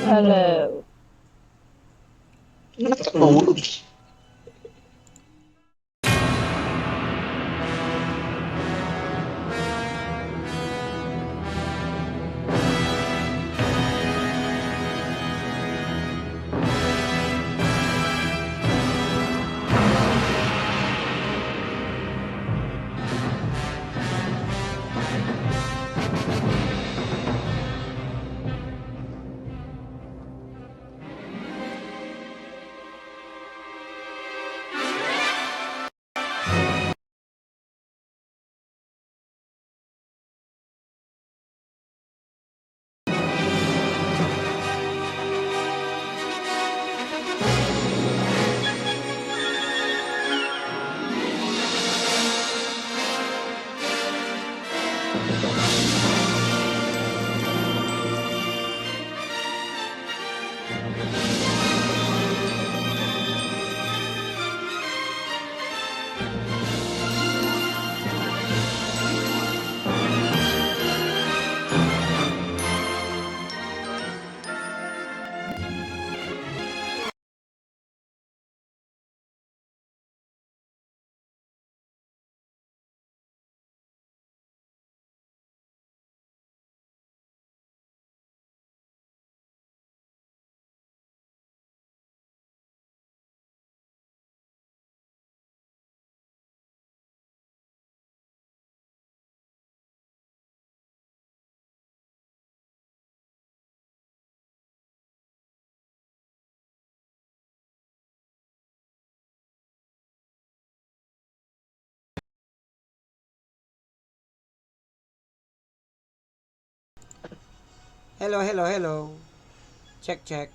Hello. Oh. Hello, hello, hello. Check, check.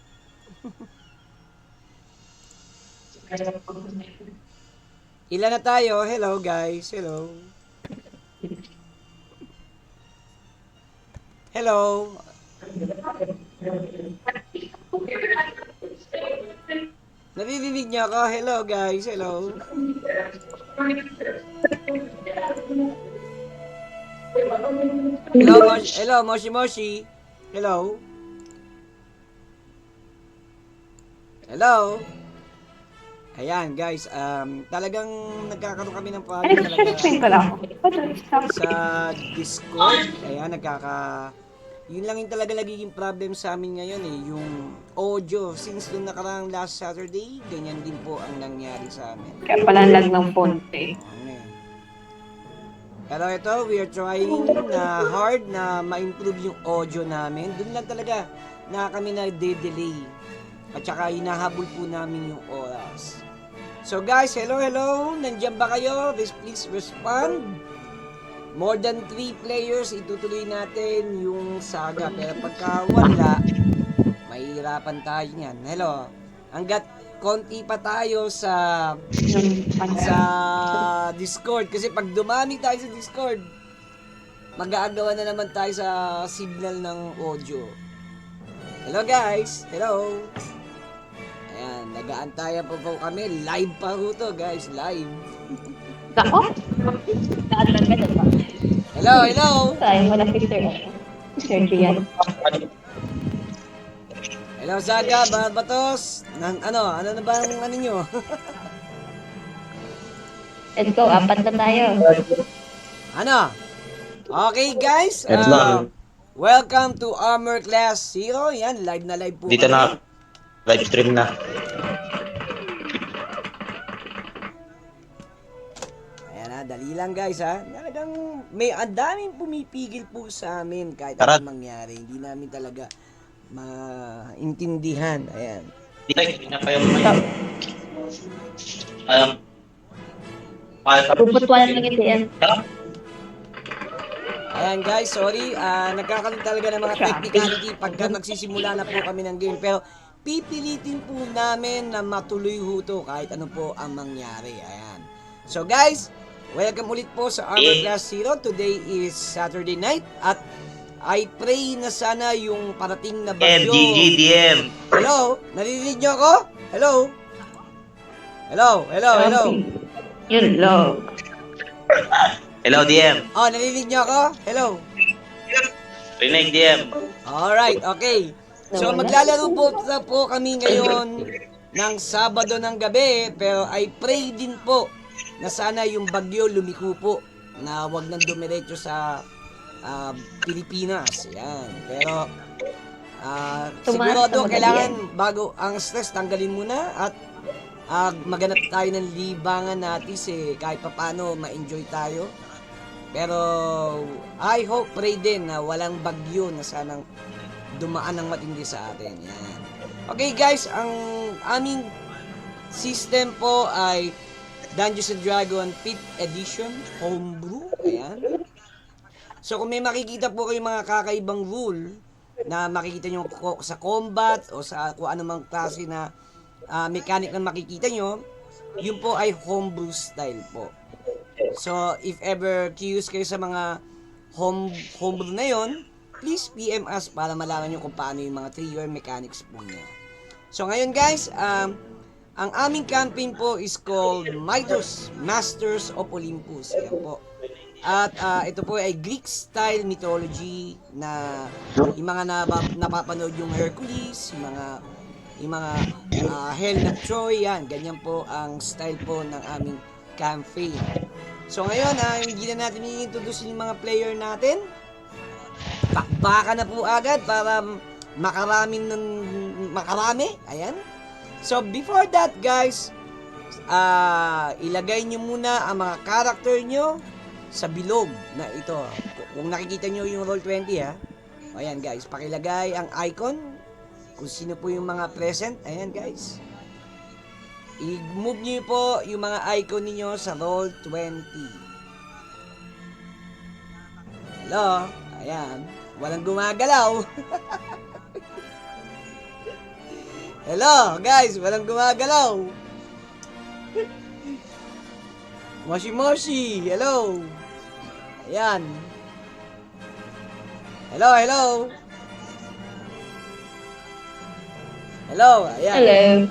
Ilan na tayo? Hello, guys. Hello. Hello. Naririnig niyo ako? Hello, guys. Hello. Hello, hello, Moshi Moshi. Hello. Hello. Ayan, guys. Talagang nagkakaroon kami ng problem talaga Explain ko lang. sa Discord. Ayan, yun lang yung talaga nagiging problem sa amin ngayon eh, yung audio. Since nung nakarang last Saturday, ganyan din po ang nangyari sa amin. Kaya pala lag ng phone eh. Ano eh. Pero ito, we are trying na hard na ma-improve yung audio namin. Doon lang talaga na kami na-delay. At saka hinahabol po namin yung oras. So guys, hello, hello. Nandiyan ba kayo? Please respond. More than 3 players, itutuloy natin yung saga. Pero pagka wala, mahihirapan tayo niyan. Hello. Hanggat konti pa tayo sa Discord. Kasi pag dumami tayo sa Discord, mag-aagawan na naman tayo sa signal ng audio. Hello guys. Hello. Ayan, nag-aantayan po kami. Live pa ho to guys. Live. Nako? Naalan ka diba? Hello, hello. Saan mo na Sir Sir Gian. Hello Saga, Batos. Ano na ba ang ano nyo? Let's go, apat na tayo. Ano? Okay guys, Eto na. welcome to Armor Class 0. Yan, live na live po Dito kami. na. Live stream na. Ayan ha, dali lang guys ha. Talagang ang daming pumipigil po sa amin kahit Tara. anong mangyari. Hindi namin talaga maintindihan. Ayan. Hindi na kayo may... Puputwalan lang yung DN. Ayan guys, sorry. Nagkakaroon talaga ng mga technicality pagka nagsisimula na po kami ng game. Pero pipilitin po namin na matuloy ho to kahit ano po ang mangyari. Ayan. So guys, welcome ulit po sa Armor Class 0. Today is Saturday night at I pray na sana yung parating na bagyo. DM. Hello? Naririnig niyo ako? Hello? Hello? Hello? Hello? Yun lang. Hello, DM. Oh, naririnig niyo ako? Hello? Rinig, DM. Alright, okay. So maglalaro po kami ngayon ng Sabado ng gabi, pero I pray din po na sana yung bagyo lumiko po, na wag nang dumiretso sa Pilipinas. Yan. Pero sigurado kailangan bago ang stress tanggalin muna at maganap tayo ng libangan natin kahit papaano ma-enjoy tayo. Pero I hope, pray din na walang bagyo na sanang dumaan ng matindi sa atin. Yan. Okay guys, ang aming system po ay Dungeons and Dragon 5th Edition Homebrew. Ayan. So kung may makikita po kayong mga kakaibang rule na makikita nyo sa combat o sa kung anumang klase na mechanic na makikita nyo, yun po ay homebrew style po. So if ever curious kayo sa mga homebrew na yon, please PM us para malaman nyo kung paano yung mga 3-year mechanics po niya. So ngayon guys, ang aming campaign po is called Midos, Masters of Olympus. Ayan po. At ito po ay Greek style mythology na yung mga napapanood yung Hercules, yung mga Hell na Troy, yan. Ganyan po ang style po ng aming campaign. So ngayon, hindi na natin i-introduce yung mga player natin. Bakbaka na po agad para makarami. Ayan. So before that guys, ilagay nyo muna ang mga character nyo sa bilog na ito. Kung nakikita nyo yung Roll20 ha. Ayan guys, pakilagay ang icon kung sino po yung mga present. Ayan guys. I-move nyo po yung mga icon niyo sa Roll20. Hello? Ayan. Walang gumagalaw. Hello, guys. Walang gumagalaw. Moshi. Hello. Ayan. Hello. Ayan. Hello.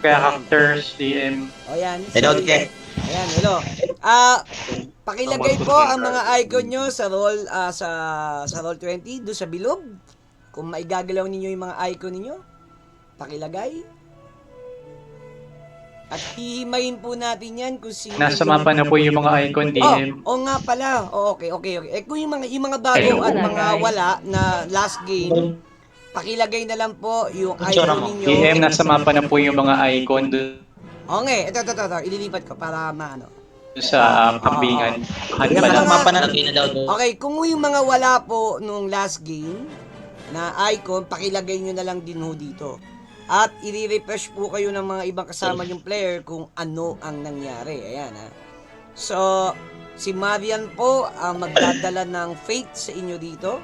Characters, DM. O, yan. Hello, DM. Ayan, hello. Pakilagay po ang mga icon nyo sa Roll20 doon sa bilog. Kung maigagalaw ninyo yung mga icon ninyo, pakilagay. At hihimayin po natin yan kung sino. Nasa mapa na po yung mga icon, DM. Nga pala. Okay. Kung yung mga bago at mga wala na last game, pakilagay na lang po yung icon ninyo. DM, nasa mapa na po yung mga icon doon Ito. Ililipat ko para maano. sa kambingan. Nasa mapa na lagay na daw. Okay, kung yung mga wala po nung last game na icon, pakilagay nyo na lang din ho dito. At i-refresh po kayo ng mga ibang kasama yung player kung ano ang nangyari. Ayan ha. So, si Marian po ang magdadala ng fate sa inyo dito.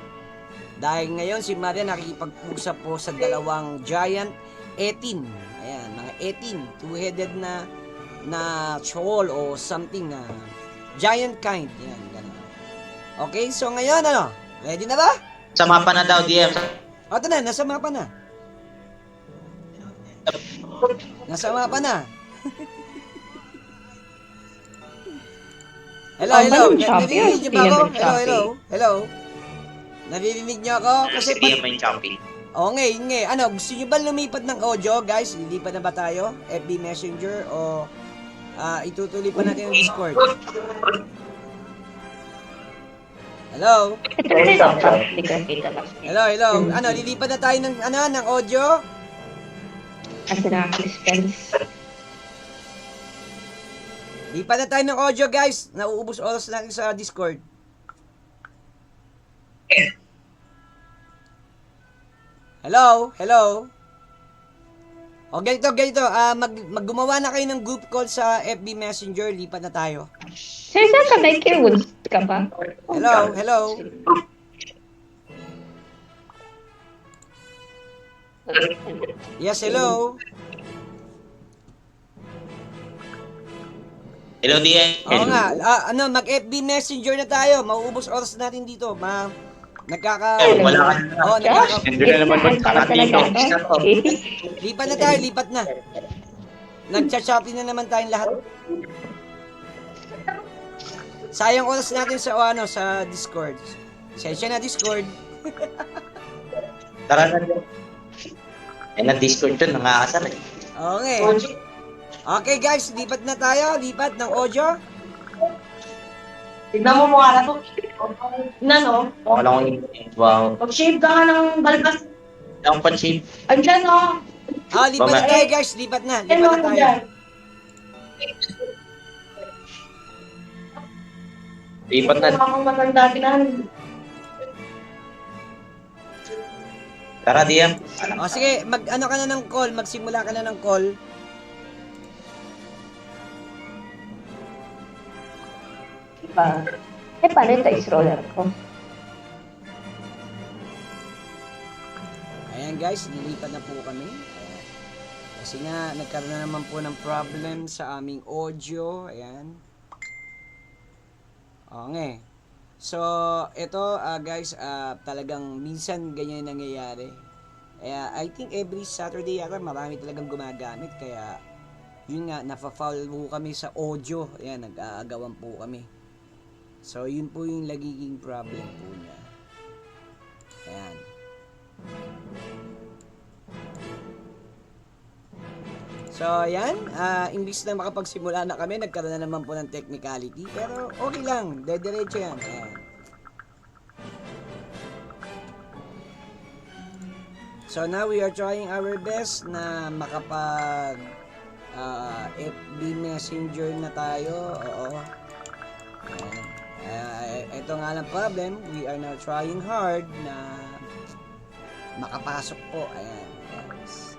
Dahil ngayon si Marian nakikipagpusa po sa dalawang giant 18. Ayan, mga 18. Two-headed na troll o something na giant kind. Yan, ganun. Okay, so ngayon ready na ba? Sa mapa na daw, DM. Ito na, nasa mapa na. Nasa mapa na. Hello. Naririnig niyo ba ako? Hello. Naririnig niyo ako? Kasi DM may chopping. ngay. Gusto niyo ba lumipat ng audio, guys? Lilipat na ba tayo? FB Messenger o itutuloy pa natin ang Discord? Hello? Hello. Lilipat na tayo ng audio? Asa na dispense. Lipat na tayo ng audio, guys. Nauubos oras natin sa Discord. Hello. O, ganito. Maggumawa na kayo ng group call sa FB Messenger. Lipat na tayo. Sir, saan ka ba? Kirwoods ka ba? Hello. Yes, hello. Hello, DM. Oo nga. Mag-FB Messenger na tayo. Mauubos oras natin dito. Wala ka na. Oo, Hindi na naman talaga. Lipat na. Nagcha-shopping na naman tayong lahat. Sayang oras natin sa Discord. Sensya na Discord. Tara na. Eh, na-Discord yun, nangaasar eh. Okay. Okay guys, lipat na tayo. Lipat ng audio. Tignan mo mukha na to. Na no? Wala akong wow. Pag-shave ka nga ng balbas. Ang pan-shape. Andyan no? Lipat na tayo guys. Lipat na. Lipat Ano na tayo. dyan? Lipat na. Akong matanda kinahan. Tara, DM. O sige, ano ka na ng call. Magsimula ka na ng call. Paano yung dice roller ko? Ayan guys, lilipat na po kami. Ayan. Kasi nga, nagkaroon na naman po ng problem sa aming audio. Ayan. Okay. So, ito guys, talagang minsan ganyan nangyayari. Kaya, I think every Saturday yata marami talagang gumagamit. Kaya, yun nga, nafa-foul po kami sa audio. Ayan, nag-aagawan po kami. So, yun po yung nagiging problem po niya. Ayan. So, ayan. Imbis na makapagsimula na kami, nagkaroon na naman po ng technicality. Pero, okay lang. Dediretso yan. Ayan. So, now we are trying our best na makapag FB Messenger na tayo. Oo. Ayan. Ito nga lang problem, we are now trying hard na makapasok po. Ayan, guys.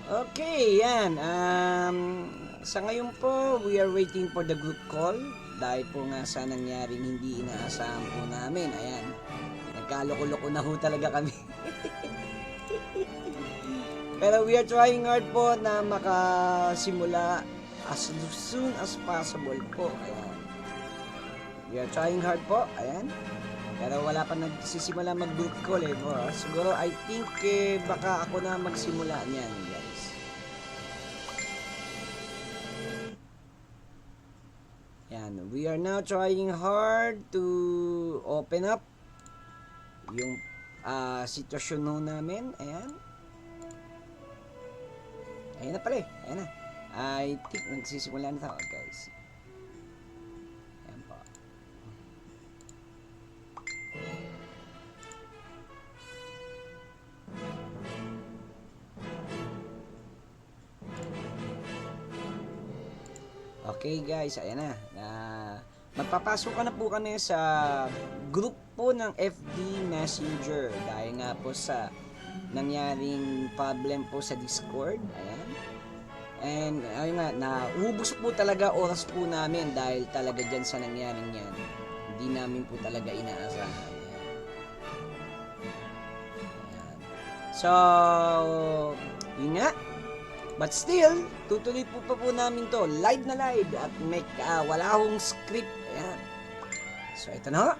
Okay, yan. Sa ngayon po, we are waiting for the group call. Dahil po nga sa nangyaring hindi inaasahan po namin. Ayan. Nagkaloko-loko na ho talaga kami. Pero we are trying hard po na makasimula as soon as possible po. Ayan. We are trying hard po. Ayan. Pero wala pa nagsisimula mag-group call eh. Siguro I think baka ako na magsimula niyan guys. Yan, we are now trying hard to open up yung sitwasyon nun namin. Ayan. Ayan na pala eh. Ayan na. I think nagsisimula na tayo guys. Ayan po. Okay guys, ayan na. Magpapasok na po kami sa group po ng FB Messenger dahil nga po sa nangyaring problem po sa Discord. Ayan. And ayun nga, naubos po talaga oras po namin dahil talaga dyan sa nangyaring yan. Hindi namin po talaga inaasahan. Ayan. Ayan. So, yun nga. But still, tutuloy po namin to. Live na live. At wala akong script. Ayan. So, ito na.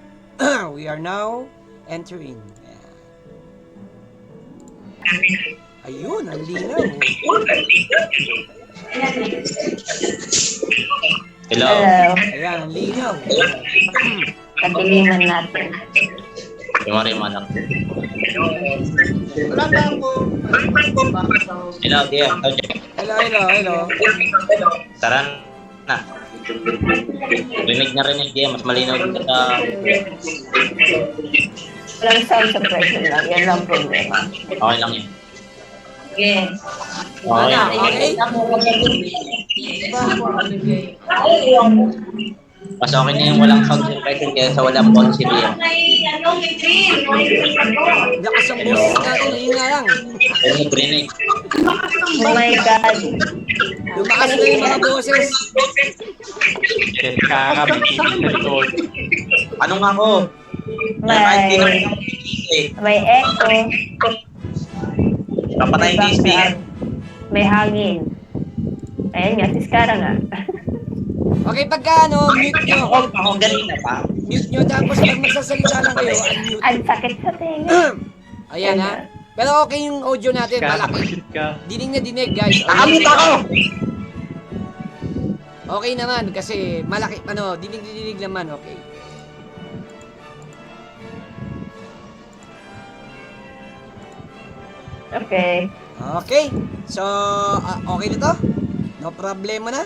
We are now entering. Ayan. Ayun, ang linaw. Hello. Ayan, ang linaw. Kadiliman natin. Yung anak. Wala ba ako? Hello, DM. Hello. Tara na. Rinig DM. Mas malinaw dito sa... Walang sound suppression lang. Yan lang problema. Okay lang yun. Yes. Okay. Mas okay na yung walang sound suppression kaya sa walang ball si DM. Lakas ang boses natin. Yun nga lang. Yung nag-rinig. Oh my God. Lumakas na yung mga boses. Yes, kakabigin sa likod. Ano nga ako? May echo. Kapatay yung speaker. May hangin. Ayan nga, si Skara nga. Okay, pagka mute nyo. Ako ganina pa. Mute nyo, tapos pag magsasalita lang kayo, unmute. Ang sakit sa tenga. Ayan ha. Pero okay yung audio natin, malaki. Shit ka. Dinig na dinig, guys. Nakamute ako! Okay naman, kasi malaki, dinig naman, okay. Okay. Okay, so, okay na to? No problema na?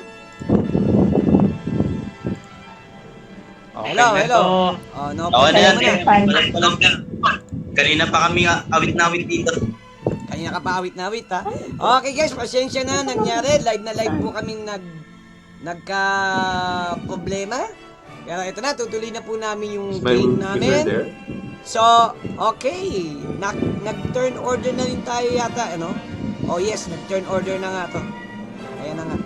Okay Hello, na hello. to. Oh, no Oo na yan, problema na. walang na. Kanina pa kami awit-nawit dito. Kanina ka pa awit-nawit, ha? Okay guys, pasensya na, nangyari. Live na live po kaming nagka-problema. Pero ito na, tutuloy na po namin yung game namin. So, okay. Nag-turn order na rin tayo yata, ano? Oh yes, nag-turn order na nga to. Ayan na nga.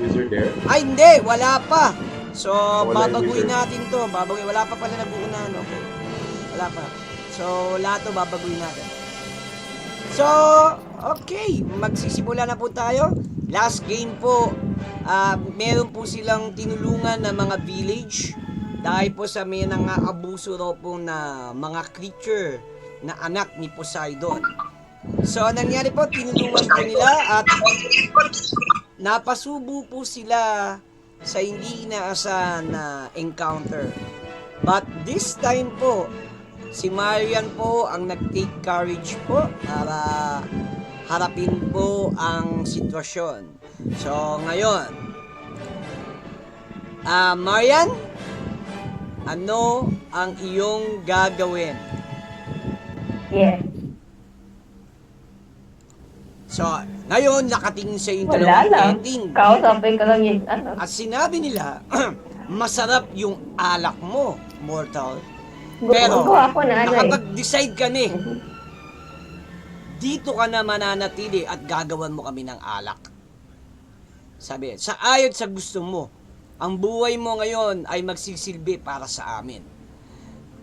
Wizard there? Ay, hindi! Wala pa! So, Wala yung babaguhin wizard. natin to. Wala pa pala nabuunan. Okay. Wala pa. So, lahat to babaguhin natin. So, okay. Magsisimula na po tayo. Last game po. Meron po silang tinulungan na mga village. Dahil po sa may nang-aabuso raw po na mga creature na anak ni Poseidon. So, nangyari po, tinulungan po nila at napasubo po sila sa hindi inaasahan na encounter. But this time po, si Marian po ang nag-take courage po para harapin po ang sitwasyon. So, ngayon, Marian, ano ang iyong gagawin? Yes. So, ngayon, nakatingin sa yung Wala dalawang lang. ending. Kausapin ko lang yung ano. At sinabi nila, masarap yung alak mo, mortal. Pero, ako na ano eh. Nakapag-decide ka na dito ka na mananatili at gagawan mo kami ng alak. Sabi, sa ayon sa gusto mo, ang buhay mo ngayon ay magsisilbi para sa amin.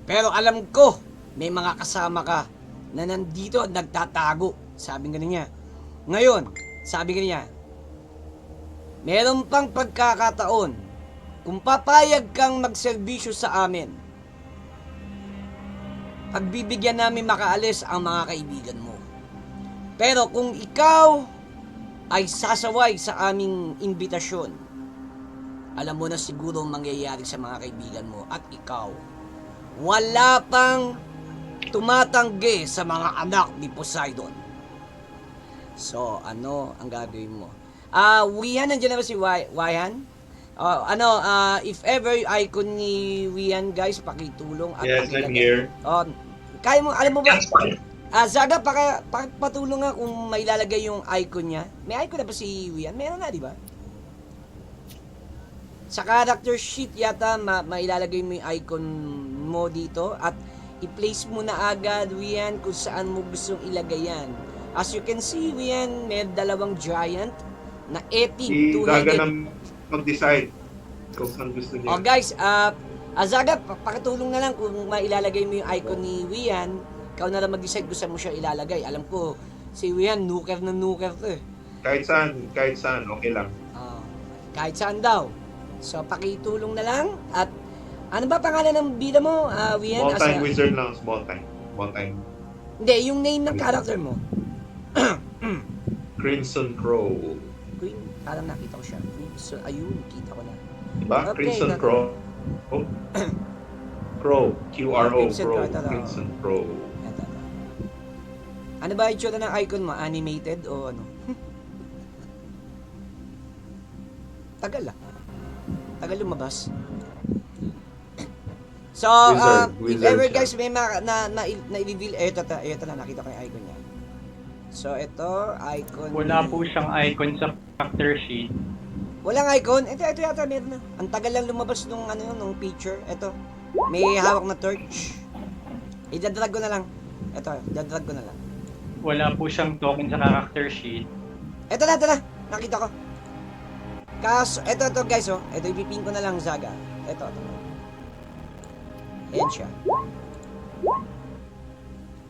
Pero alam ko, may mga kasama ka na nandito at nagtatago. Sabi nga niya. Ngayon, sabi nga niya, meron pang pagkakataon kung papayag kang magserbisyo sa amin. Pagbibigyan namin makaalis ang mga kaibigan mo. Pero kung ikaw ay sasaway sa aming imbitasyon, alam mo na siguro ang mangyayari sa mga kaibigan mo at ikaw, wala pang tumatanggi sa mga anak ni Poseidon. So, ano ang gagawin mo? Wian, nandiyan na ba si Wian? If ever icon ni Wian, guys, pakitulong. At Yes, I'm here. Kaya mo, alam mo ba? Zaga, pakipatulong nga kung mailalagay yung icon niya. May icon na ba si Wian? Meron na, di ba? Sa character sheet yata, mailalagay mo yung icon mo dito at i-place mo na agad, Wian, kung saan mo gustong ilagay yan. As you can see, Wian, may dalawang giant na Si two-headed. Zaga na mag-decide kung saan gusto niya. Oh guys, Zaga, pakitulong na lang kung mailalagay mo yung icon ni Wian. Ikaw na lang mag-decide kung saan mo siya ilalagay. Alam ko, si Wian, nuker na nuker to eh. Kahit saan, okay lang. Kahit saan daw. So, pakitulong na lang. At ano ba pangalan ng bida mo, Wian? Small time wizard lang, small time. Hindi, yung name ng character mo. Crimson Crow. Queen, parang nakita ko siya. So, ayun, kita ko na. Diba? Okay, Crimson Crow. Crow. Q-R-O. Crimson Crow. Crow, ito. Crimson Crow. Ito. Ano ba yung itsura ng icon mo? Animated o ano? Tagal Tagal lumabas. So, if Wizard ever siya. guys may na-reveal, ito na, nakita ko yung icon niya. So, ito, icon. Wala po siyang icon sa character sheet. Walang icon? Ito yata meron na. Ang tagal lang lumabas nung picture. Ito, may hawak na torch. Idadrag ko na lang. Ito, idadrag ko na lang. Wala po siyang token sa character sheet. Ito na. Nakita ko. Kaso, ito guys, oh. Ito, ipipin ko na lang, Zaga. Ito. Ayan siya.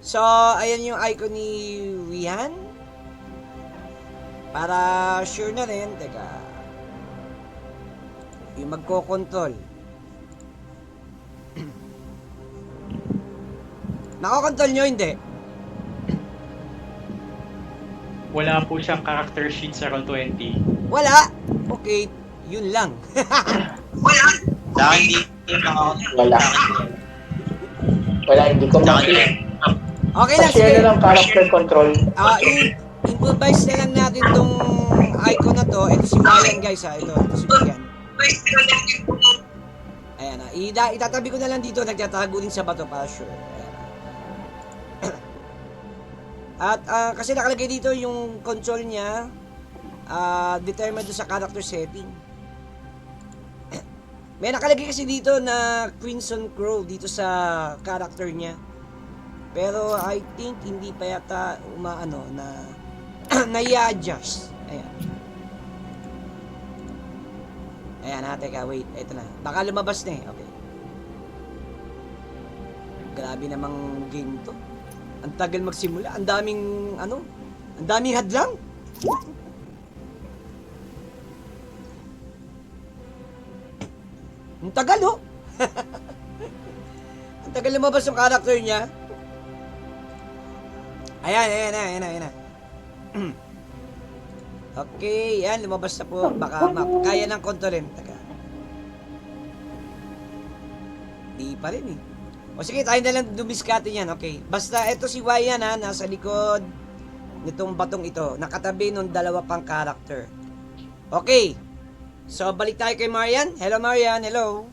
So, ayan yung icon ni Wian. Para sure na rin, teka. Yung magko-control. Nakokontrol nyo, hindi? Wala po siyang character sheet sa Roll20. Wala? Okay, yun lang. Sa akin, hindi nakakontrol. Wala. Wala, hindi ko Sa akin, makita. Okay na, Kasi ano sige. lang, character control. Improvise na lang natin tong icon na to. Ito si Ryan, guys, ha. Ito si Ryan. Ayan, ha. Itatabi ko na lang dito. Nagtatago din sa bato para sure. Ayan, ha. At kasi nakalagay dito yung control niya, determined doon sa character setting. May nakalagay kasi dito na Crimson Crow dito sa character niya. Pero I think hindi pa yata umaano na na-i-adjust. Ayan. Ayan ha, teka, wait. Ito na. Baka lumabas na eh. Okay. Grabe namang game to. Ang tagal magsimula. Ang daming, ang daming hadlang. Ang tagal, oh. Ang tagal lumabas yung character niya. Ayan. Okay, yan, lumabas na po. Baka kaya ng kontrolin. Taka. Di pa rin eh. O sige, tayo na lang dumiskate yan. Okay. Basta ito si Wayan ha, nasa likod nitong batong ito. Nakatabi ng dalawa pang character. Okay. So, balik tayo kay Marian. Hello, Marian. Hello.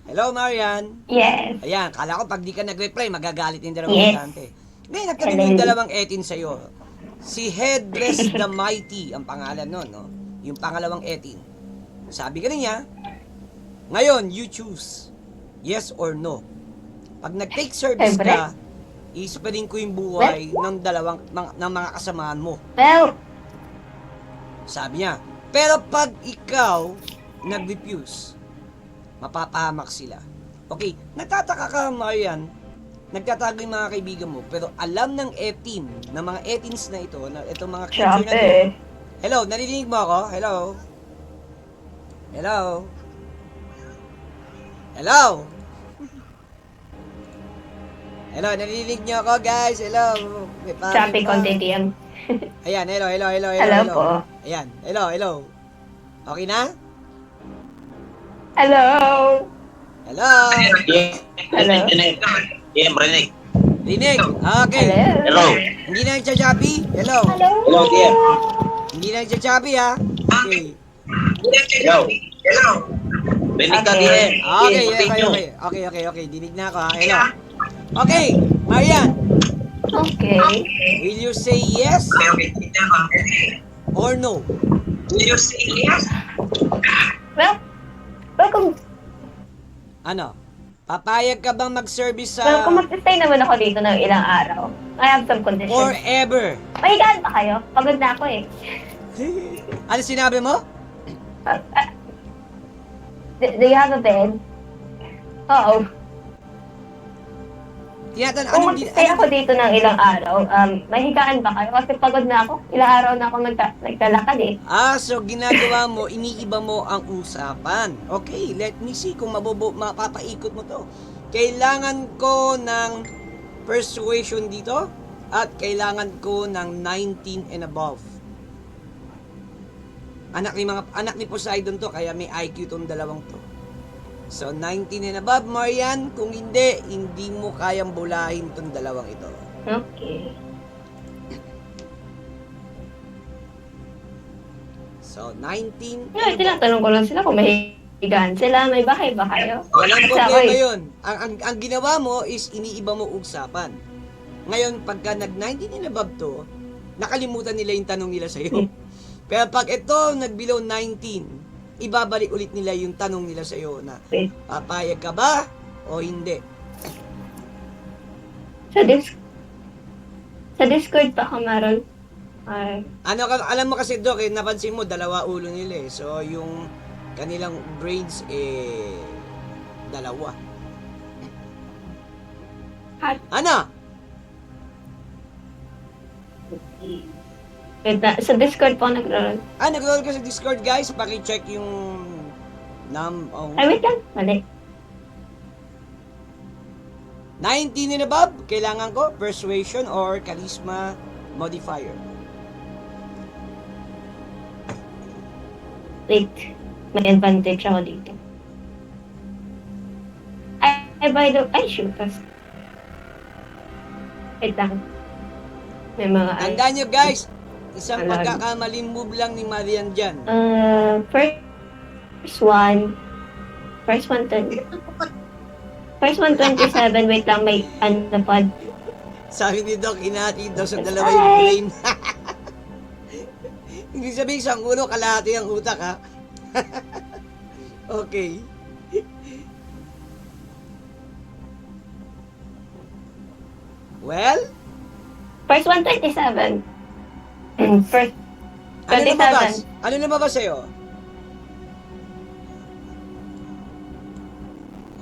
Hello, Marian. Yes. Ayan, kala ko pag di ka nag-reply, magagalit yung dalawang Yes. estudyante. Ngayon, nagtanong yung dalawang etin sa'yo. Si Headless the Mighty, ang pangalan nun, no? Yung pangalawang etin. Sabi ka niya, ngayon, you choose. Yes or no. Pag nag-take service Siyempre. ka, isparin ko yung buhay ng mga kasamaan mo. Well, Sabi niya. Pero pag ikaw nag-refuse, mapapahamak sila. Okay, nagtataka ka, Marian, nagtatago yung mga kaibigan mo, pero alam ng E-team, ng mga E-teams na ito, na itong mga creature na ito. syempre. Hello, narinig mo ako? Hello? Hello? Hello? Hello, narinig niyo ako, guys? Hello? May pangit Choppy ba? content yan. Ayan, hello. Hello po. Ayan, hello. Okay na? Hello. Hello? Hello. Yeah, marinig. Rinig? Okay. Hello. Hindi na nagcha-choppy? Hello? Hello, dear. Hindi na nagcha-choppy, ha? Okay. Hello. Rinig ka, Okay. dear. Okay. Dinig na ako, ha? Hello? Okay, Marian, Okay. will you say yes or no? Well, kung Papayag ka bang mag-service kung sa mag-stay naman ako dito ng ilang araw, I have some conditions. forever? Mahigaan ba kayo? Pagod na ako eh. Ano sinabi mo? Do you have a bed? Oo. Kung mag-stay ako dito ng ilang araw, mahigaan ba kayo? Kasi pagod na ako. Ilang araw na ako naglalakad eh. So ginagawa mo, iniiba mo ang usapan. Okay, let me see kung mapapaikot mo to. Kailangan ko ng persuasion dito at kailangan ko ng 19 and above. Anak ni Poseidon to, kaya may IQ tong dalawang to. So 19 and above, Marian. Kung hindi mo kayang bulahin tong dalawang ito. Okay. So 19 Yeah, tinatanong ko lang sila kung mahigaan sila. May bahay ba kayo? Walang Kasi ako problema eh. yun. Ang ginawa mo is iniiba mo usapan. Ngayon, pagka nag-19 and above to, nakalimutan nila yung tanong nila sa'yo. Pero pag ito nag-below 19, ibabalik ulit nila yung tanong nila sa'yo na, papayag ka ba o hindi? Sa Discord pa ako meron. Ay, Alam mo kasi, Doc, napansin mo, dalawa ulo nila eh. So, yung kanilang brains, dalawa. Hat. Ano? wait na, sa Discord po nag-roll. Nag-roll ka sa Discord, guys. Paki-check yung Ay, wait lang. Mali. 19 and above, kailangan ko persuasion or charisma modifier. Wait, may advantage ako dito. Ay, shoot. Wait lang. May mga Tandaan nyo guys, isang Alam. pagkakamaling move lang ni Marian dyan. First one 27. Wait lang, may ano pa. Sabi ni Doc, hinati daw sa dalawa Ay. yung brain. Hindi sabihin isang ulo, kalahati ang utak ha. Okay. Well, First one, 27. First, ano 27. lumabas? Ano lumabas sa'yo?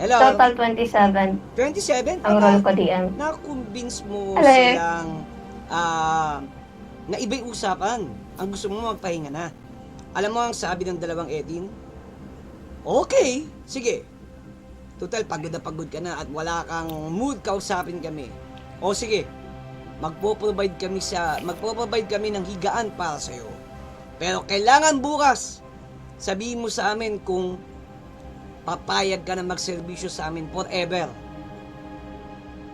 Hello? Total 27. 27? Ang roll ko DM. Na-convince mo Hello. silang na iba'y usapan. Ang gusto mo magpahinga na. Alam mo ang sabi ng dalawang Edin? Okay, sige. Total, pagod na pagod ka na at wala kang mood kausapin kami. O sige, magpo-provide kami ng higaan para sa'yo. Pero kailangan bukas, sabihin mo sa amin kung papayag ka na magserbisyo sa amin forever.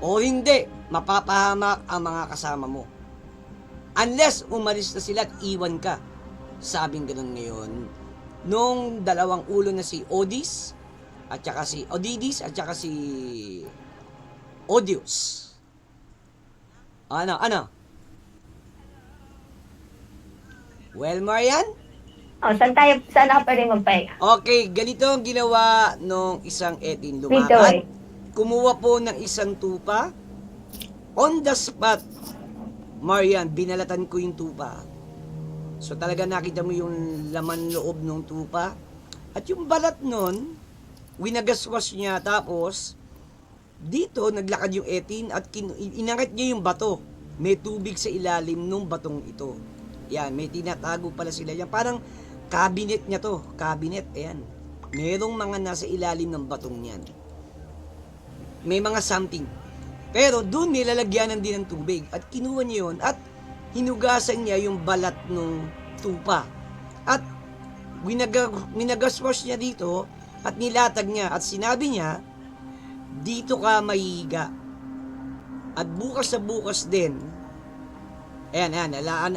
O hindi, mapapahamak ang mga kasama mo. Unless umalis na sila at iwan ka. Sabing ganun ngayon, nung dalawang ulo na si Odidis at saka si Odious. Ano? Well, Marian? Saan ako pwede magpahinga? Okay, ganito ang ginawa nung isang Edin. Wait, Lumakad, wait. kumuha po ng isang tupa. On the spot, Marian, binalatan ko yung tupa. So talaga nakita mo yung laman loob ng tupa. At yung balat nun, winagaswas niya tapos dito naglakad yung Edin at inangat niya yung bato. May tubig sa ilalim ng batong ito. Yan, may tinatago pala sila. Yan, parang cabinet niya to. Cabinet, ayan. Merong mga nasa ilalim ng batong yan. May mga something. Pero doon nilalagyanan din ng tubig. At kinuha niya yun at hinugasan niya yung balat ng tupa. At winagaswash niya dito at nilatag niya. At sinabi niya, dito ka mahihiga. At bukas sa bukas din, ayan,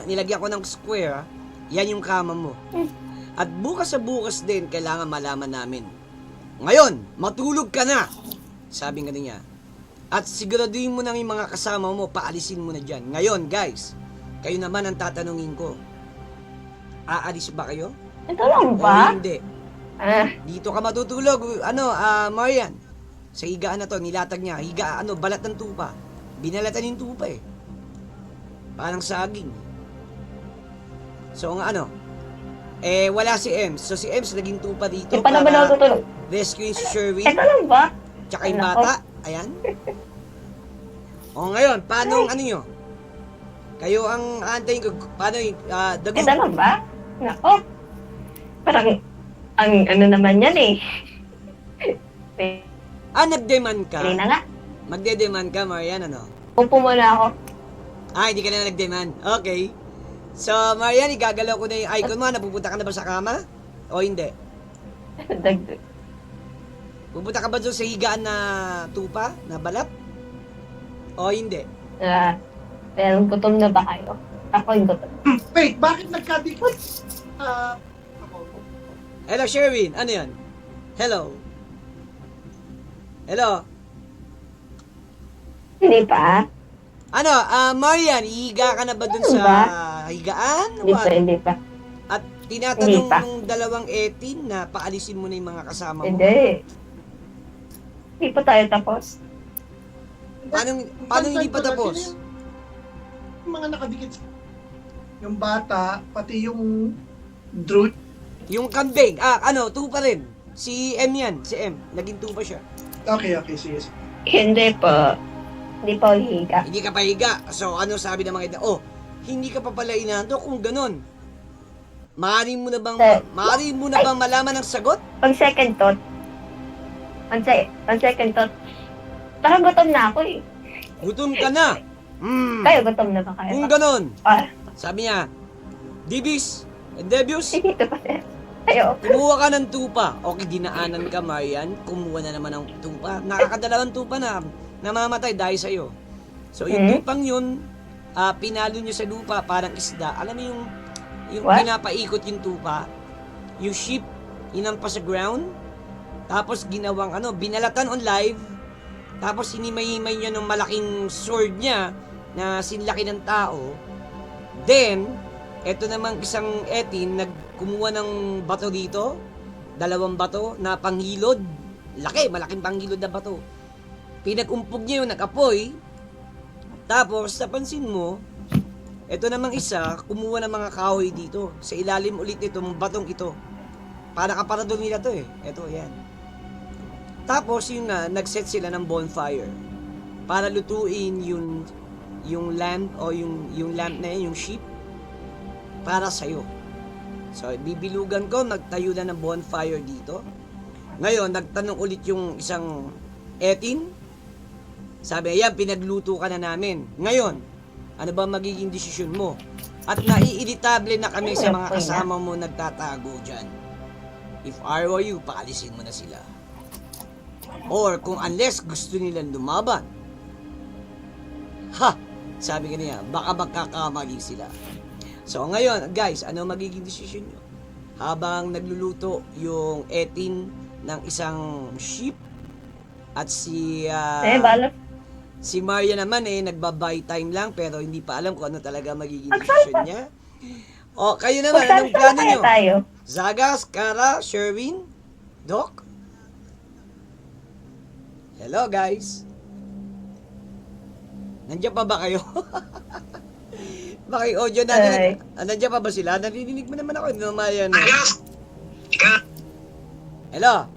nilagyan ko ng square, yan yung kama mo. At bukas sa bukas din, kailangan malaman namin. Ngayon, matulog ka na, sabi nga niya. At siguraduhin mo na yung mga kasama mo, paalisin mo na dyan. Ngayon, guys, kayo naman ang tatanungin ko. Aalis ba kayo? Ito lang O ba? hindi? Ah, Dito ka matutulog. Marian, sa higaan na to, nilatag niya, balat ng tupa. Binalatan yung tupa eh. Parang saging. So wala si Ems. So si Ems naging tupa dito di pa naman ako tutulog. rescue si Sherwin, Ito lang ba? tsaka yung Nako. bata. Ayan. O ngayon, paano nyo? Kayo ang aantayin ko. Paano yung dago? Ito lang ba? Nako. Parang, ang ano naman yan eh. Nagdemand ka? Hindi na nga. Magde-demand ka, Marian, ano? Upo muna ako. Hindi ka na nag-demand. Okay. So, Marian, igagalaw ko na yung icon mo. Napupunta ka na ba sa kama? O hindi? Dagdag. Pupunta ka ba doon sa higaan na tupa? Na balat? O hindi? Pero gutom na ba kayo? Ako yung gutom. Wait, bakit nagkadikot? Hello, Sherwin. Ano yan? Hello? Hello? Hindi pa. Marian, hihiga ka na ba dun Ano sa ba? higaan? Hindi pa. At Hindi tinatanong pa. nung dalawang Etin na paalisin mo na yung mga kasama mo. Hindi. Hindi pa tayo tapos. Paano hindi pa tapos? Yung mga nakadikit yung bata, pati yung druid. Yung kambing. Tupa rin. Si M yan. Si M. Naging tupa siya. Okay, sige. Hindi pa. Hindi pa hihiga. Hindi ka pa higa. So, ano sabi ng mga ito? Hindi ka pa pala inaanto kung ganun. Maaari mo na bang malaman ang sagot? Pag second thought, Parang gutom na ako eh. Gutom ka na. Kayo, gutom na ba kayo? Kung ganon, Ah, sabi niya, Dibis and Debius, sige, ito pa sir. Ayo. kumuha ka ng tupa. Okay, dinaanan ka, Marian. Kumuha na naman ng tupa. Nakakadalawang tupa na namamatay dahil sa'yo. So, yung tupang yun, pinalo nyo sa lupa, parang isda. Alam mo yung What? pinapaikot yung tupa, yung sheep, inampa sa ground, tapos ginawang binalatan on live, tapos hinimay-himay niya ng malaking sword niya na sinlaki ng tao. Then, eto namang isang etin, nagkumuha ng bato dito, 2 bato na panghilod. Laki, malaking panghilod na bato. Pinag-umpog niya yung nag-apoy. Tapos, napansin mo, eto namang isa, kumuha ng mga kahoy dito. Sa ilalim ulit itong batong ito. Para kaparador nila to eh. Eto, yan. Tapos, yun na, nag-set sila ng bonfire. Para lutuin yung lamp o yung lamp na yun, yung sheep, para sa'yo. So, bibilugan ko, nagtayo na ng bonfire dito. Ngayon, nagtanong ulit yung isang etin. Sabi, ayan, pinagluto ka na namin. Ngayon, ano ba magiging desisyon mo? At naiiritable na kami sa mga kasama mo nagtatago dyan. If I were you, paalisin mo na sila. Or kung unless gusto nilang lumaban. Ha! Sabi ka niya, baka magkakamali sila. So ngayon, guys, ano magiging desisyon nyo? Habang nagluluto yung etin ng isang sheep at si Balas. si Maria naman nagba-buy time lang pero hindi pa alam kung ano talaga magiging desisyon niya. O, kayo naman, anong plano Kaya nyo? tayo. Zagas, Kara, Sherwin, Doc? Hello, guys. Nandiyan pa ba kayo? Baka yung audio natin. Nandiyan pa ba sila? Narinig mo naman ako. Mamayan. Hello?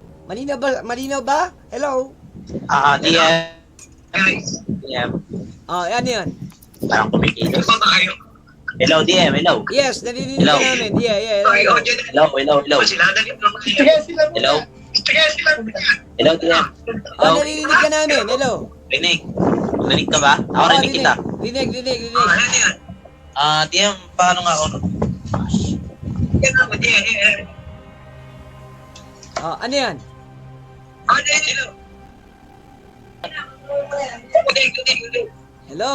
Malinaw ba? Hello? DM. DM. Oh, yan yan. Parang kumikilos. Hello, DM. Hello. Yes, narinig Hello. ka namin. Yeah. Hello. Hello. Kaya sila muna. Hello. Hello, DM. Oh, Hello. narinig ka namin. Hello. Rinig. Rinig ka ba? Ako rinig kita. Rinig. DM, paano nga ako? Oh, ano yan? Hello?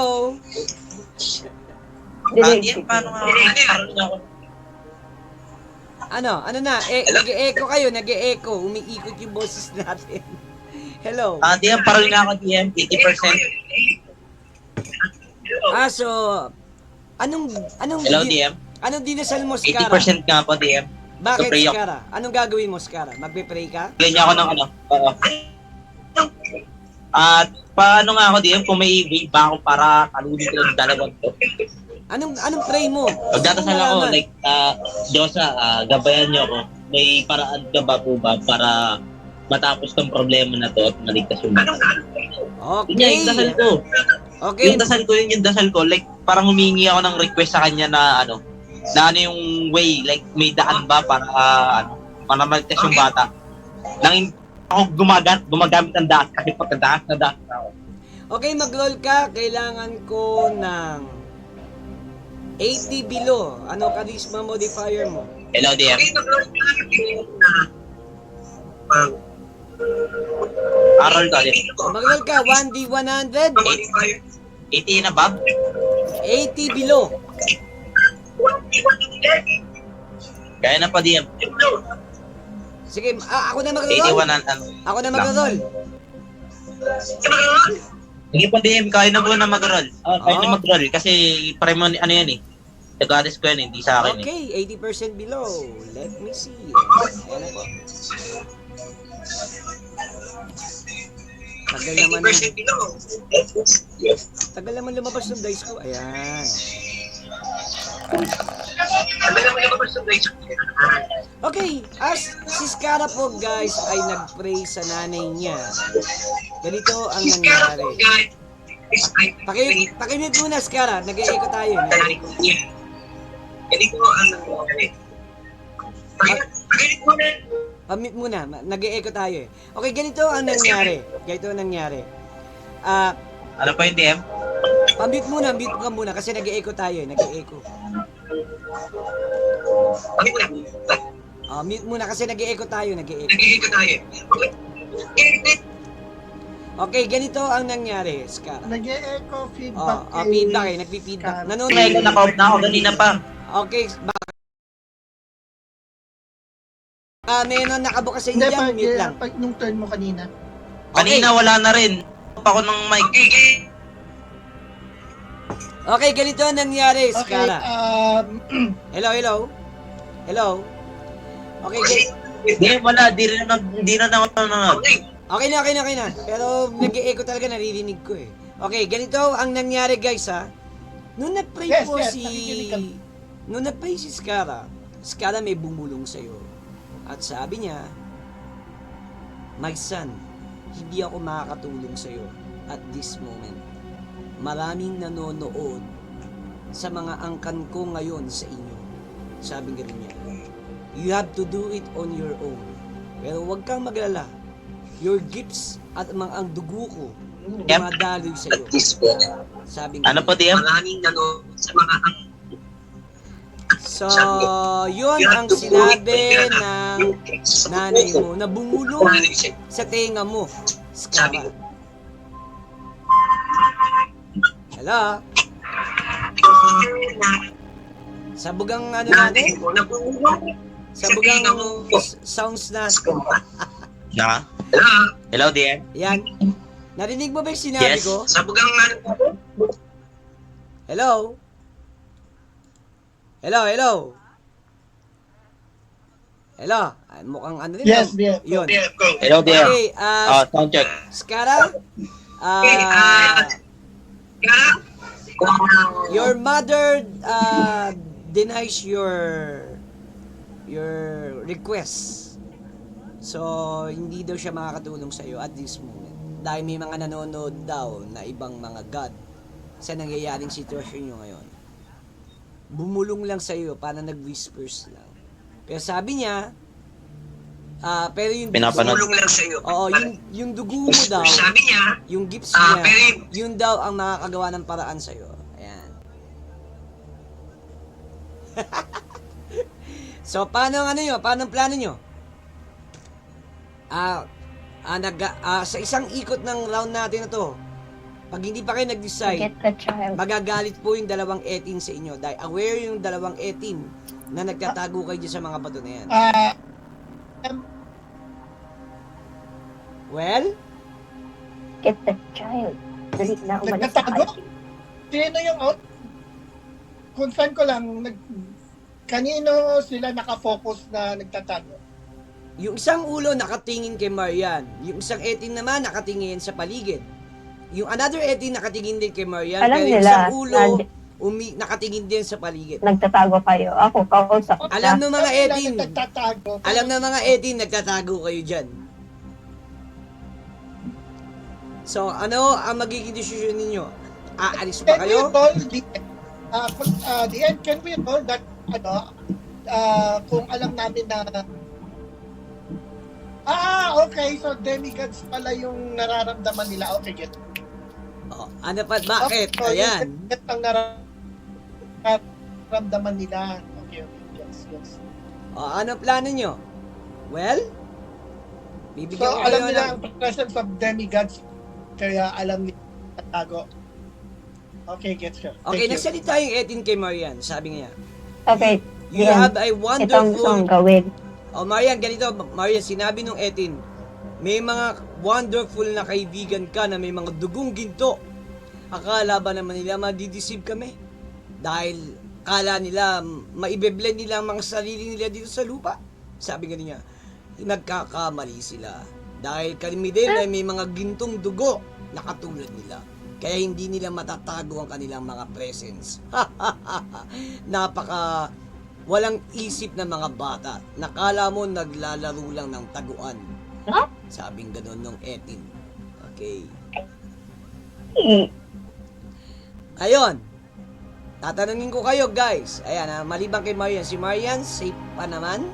DM, paano nga ako? Paano nga ako? Ano na? Nag-e-echo kayo, nag-e-echo. Umiikot yung boses natin. Hello? DM, parang nga ako, DM. 80%. So, anong Hello, DM. Anong dinasal mo, Skara? 80% nga po, DM. Bakit, So, pray ako. Skara? Anong gagawin mo, Skara? Magpe-pray ka? Play niya ako ng ano. Oo. At paano nga ako, DM, kung may wave ba ako para talunin ko yung dalawang to. Anong pray mo? Magdadasal ako, like, Diyosa, gabayan niyo ako. May paraan ka ba po ba para matapos tong problema na to at maligtas yung mga. Yun nga, yung dasal Okay. ko. Okay. Yung dasal ko, yun yung dasal ko. Like, parang humingi ako ng request sa kanya na ano yung way, like, may daan ba para, para maligtas yung bata. Nang hindi ako gumagamit ng daan kasi pagkadaas na daan ako. Okay, mag-roll ka. Kailangan ko ng 80 below. Ano charisma modifier mo? Hello, DM. Arol ko, DM. Mag-roll ka. 1D100. 80 na ba? 80 below. Kaya na pa, DM. Sige, ako na mag-roll. 81 na, Ako na mag-roll. Sige po, DM, kaya na po na mag-roll. Kaya na mag-roll. Kasi, pare mo, ano yan eh. The goddess ko yan, hindi sa akin eh. Okay, 80% below. Let me see. Ayan na po. Tagal naman lumabas yung dice ko. Ayan. Okay, as si Skara po guys ay nag-pray sa nanay niya. Ganito ang nangyari. Pakimute muna, Skara. Nag-e-echo tayo. Pamute muna. Nag-e-echo tayo eh. Okay, ganito ang nangyari. Ano pa yung DM? Pamute muna, mute ka muna kasi nag-e-echo tayo, nag-e-echo. Mute muna kasi nag-e-echo tayo, nag-e-echo. Okay, ganito ang nangyari, Skara. Nag-e-echo feedback Feedback nagpi-feedback. Skara. Nanonood. May naka-off na ako kanina pa. Okay, may nakabukas sa Hindi, inyo dyan, mute lang. pag nung turn mo kanina. Kanina wala na rin. Pa ako ng mic. Okay, ganito ang nangyari, Okay, Skara. Hello? Okay, Hindi, wala. Di na ako nanonood. Okay na. Pero nag-e-echo talaga, naririnig ko eh. Okay, ganito ang nangyari guys ha. Nung nag-pray Yes, po nakikinig kami. Nung nag-pray si Skara may bumulong sa'yo. At sabi niya, my son, hindi ako makakatulong sa'yo at this moment. Maraming nanonood sa mga angkan ko ngayon sa inyo. Sabi nga rin niya, you have to do it on your own. Pero huwag kang maglala. Your gifts at ang dugo ko dumadaloy sa iyo. Sabi nga. Ano po, DM? So, yun ang sinabi ng nanay mo na bumulong sa tenga mo. Skara. Hello? Sabugang ano natin? Sabugang sounds na. Na? Hello, DM? Yan. Narinig mo ba yung sinabi Yes. ko? Hello? Hello? Ay, mukhang ano rin. Yes, no? yes. Yun. Hello, DM. Okay, Sound check. Skara? Your mother denies your request. So, hindi daw siya makakatulong sa iyo at this moment. Dahil may mga nanonood daw na ibang mga god sa nangyayaring sitwasyon nyo ngayon. Bumulong lang sa iyo, parang nag-whispers lang. Pero sabi niya, pero yung Pinapanood. Oo, yung dugo mo daw, sabi niya, yung gifts niya, yun daw ang makakagawa ng paraan sa iyo. Ayan. So, paano ang ano nyo? Paano ang plano nyo? Sa isang ikot ng round natin na to, pag hindi pa kayo nag-decide, Get the child. magagalit po yung dalawang etin sa inyo. Dahil aware yung dalawang etin na nagtatago kayo dyan sa mga bato na yan. Well, Get the child. Dali na umalis sa Nagtatago? Sino yung out? Concern ko lang, kanino sila nakafocus na nagtatago? yung isang ulo nakatingin kay Marian. Yung isang etin naman nakatingin sa paligid. Yung another etin nakatingin din kay Marian. Alam pero yung nila, isang ulo nakatingin din sa paligid. Nagtatago kayo. Ako, kausap Alam na. ng mga Sila etin. nagtatago. Alam ng mga etin, nagtatago kayo dyan. So, ano ang magiging desisyon ninyo? Aalis ba Can we kayo? roll the end, can we roll that, kung alam namin na, okay, so demigods pala yung nararamdaman nila. Okay, get. Oh, ano pa? Bakit? Okay, so Ayan. yung demigods ang nararamdaman nila. Okay, yes. Oh, ano plano nyo? Well, bibigyan So, ko alam kayo nila ng... ang presence of demigods, kaya alam nila tatago. Okay, gets ka. Okay, Thank you. nagsalita yung etin kay Marian. Sabi niya, Okay. you Yan. have a Itong wonderful... gawin. Oh, Marian, ganito. Marian, sinabi nung etin, may mga wonderful na kaibigan ka na may mga dugong ginto. Akala ba naman nila madideceive kami? Dahil akala nila maibe-blend nila ang mga sarili nila dito sa lupa. Sabi nga niya, nagkakamali sila. Dahil kami din ay may mga gintong dugo na katulad nila. Kaya hindi nila matatago ang kanilang mga presence. Napaka walang isip na mga bata. Nakala mo naglalaro lang ng taguan. Huh? Sabing ganun nung etin. Okay. Ayon. Tatanungin ko kayo guys. Ayan, maliban kay Marian. Si Marian, safe pa naman.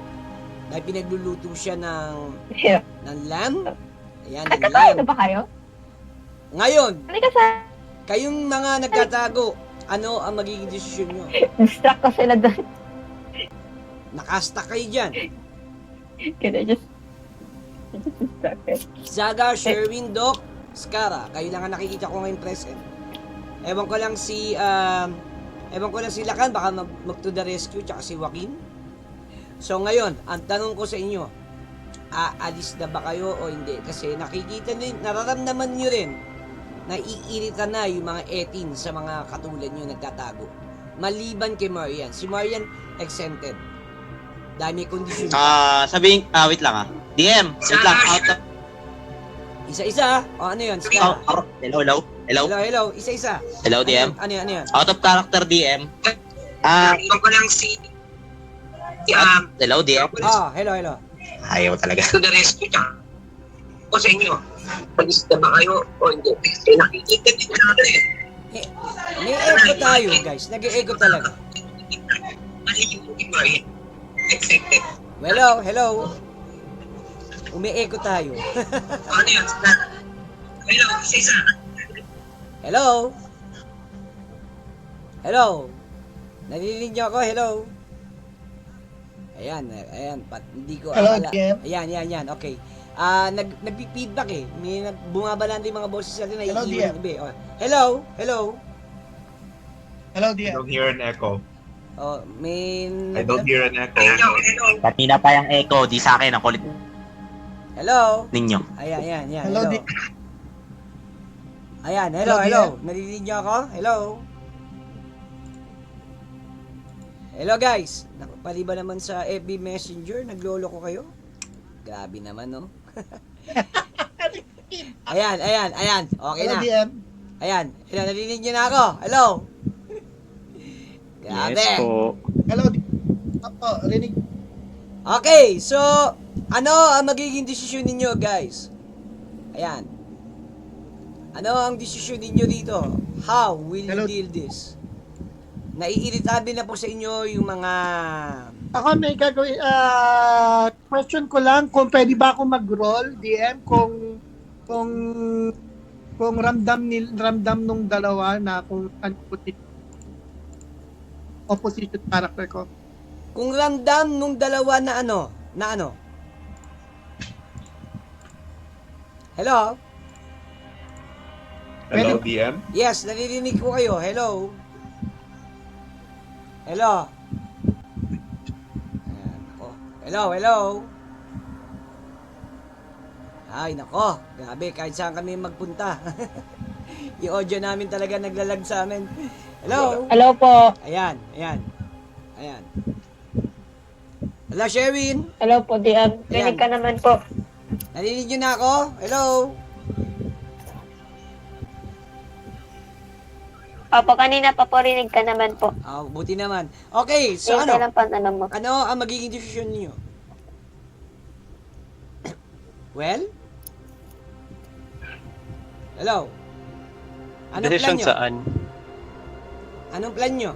Dahil pinagluluto siya ng Yeah. lamb. Ayan, ng Nagkatayo lamb. na ba kayo? Ngayon, Halika sa... kayong mga nagtatago, ano ang magiging desisyon nyo? Distract ko sila doon. Nakasta kayo dyan. Can I just distract it? Zaga, Sherwin, Doc, Skara. Kayo lang ang nakikita ko ngayon present. Ewan ko lang si Lakan, baka mag to the rescue, tsaka si Joaquin. So ngayon, ang tanong ko sa inyo, aalis na ba kayo o hindi? Kasi nakikita nyo, nararamdaman nyo rin, naiirita na yung mga 18 sa mga katulad nyo nagtatago. Maliban kay Marian. Si Marian, exempted. Dahil may kondisyon. Wait lang DM, wait lang. Out of... Isa-isa. O ano yun? Skara. Hello? Hello. Isa-isa. Hello, DM? Ano yun? Out of character, DM. Iwan ko lang si Hello, DM? Hello. Ayaw talaga. to the rescue niya. O sa inyo, pag-isip na ba kayo o hindi? Eh, nakikita din natin eh. May ego tayo, guys. Nag-ego talaga. Mali yung iba eh. Accepted. Hello. Umi-ego tayo. Ano yun? Hello, isa-isa. Hello. Narinig niyo ako? Hello. Ayan. Hindi ko Hello, akala. DM. Ayan. Okay. Nag-feedback eh. May bumabalante yung mga boses natin na Hello, iiwan DM. ng iba. Hello. Hello, I DM. don't hear an echo. Oh, may... I don't hear an echo. Hello. Kanina pa yung echo, di sa akin, ang kulit Hello. ninyo. Ayan. Hello, Hello. DM. Ayan, Hello, hello. DM. Narinig niyo ako? Hello guys. Nakapali ba naman sa FB Messenger? Naglolo ko kayo? Grabe naman, no? Ayan. Okay Hello, na. DM. Ayan. Narinig niyo na ako? Hello. Grabe. Yes po. Hello, DM. Apo, rinig. Okay, so ano ang magiging desisyon ninyo, guys? Ayan. Ano ang desisyon ninyo dito? How will you Hello. deal this? Naiiritabi na po sa inyo yung mga... Ako may gagawin, question ko lang kung pwede ba ako mag-roll, DM, kung ramdam nung dalawa na kung ano opposition character ko. Kung ramdam nung dalawa na ano? Hello? Hello, DM? Yes, naririnig ko kayo. Hello? Ayan, ako. Hello? Ay, nako. Grabe, kahit saan kami magpunta. Yung audio namin talaga naglalag sa amin. Hello? Hello po. Ayan. Hello, Sherwin? Hello po, DM. Rinig ka naman po. Narinig nyo na ako? Hello? Opo, kanina pa po rinig ka naman po. Buti naman. Okay, so Yung kailan pa tanong mo? Ano ang magiging desisyon niyo? Well? Hello? Anong plan nyo? saan? Anong plan nyo?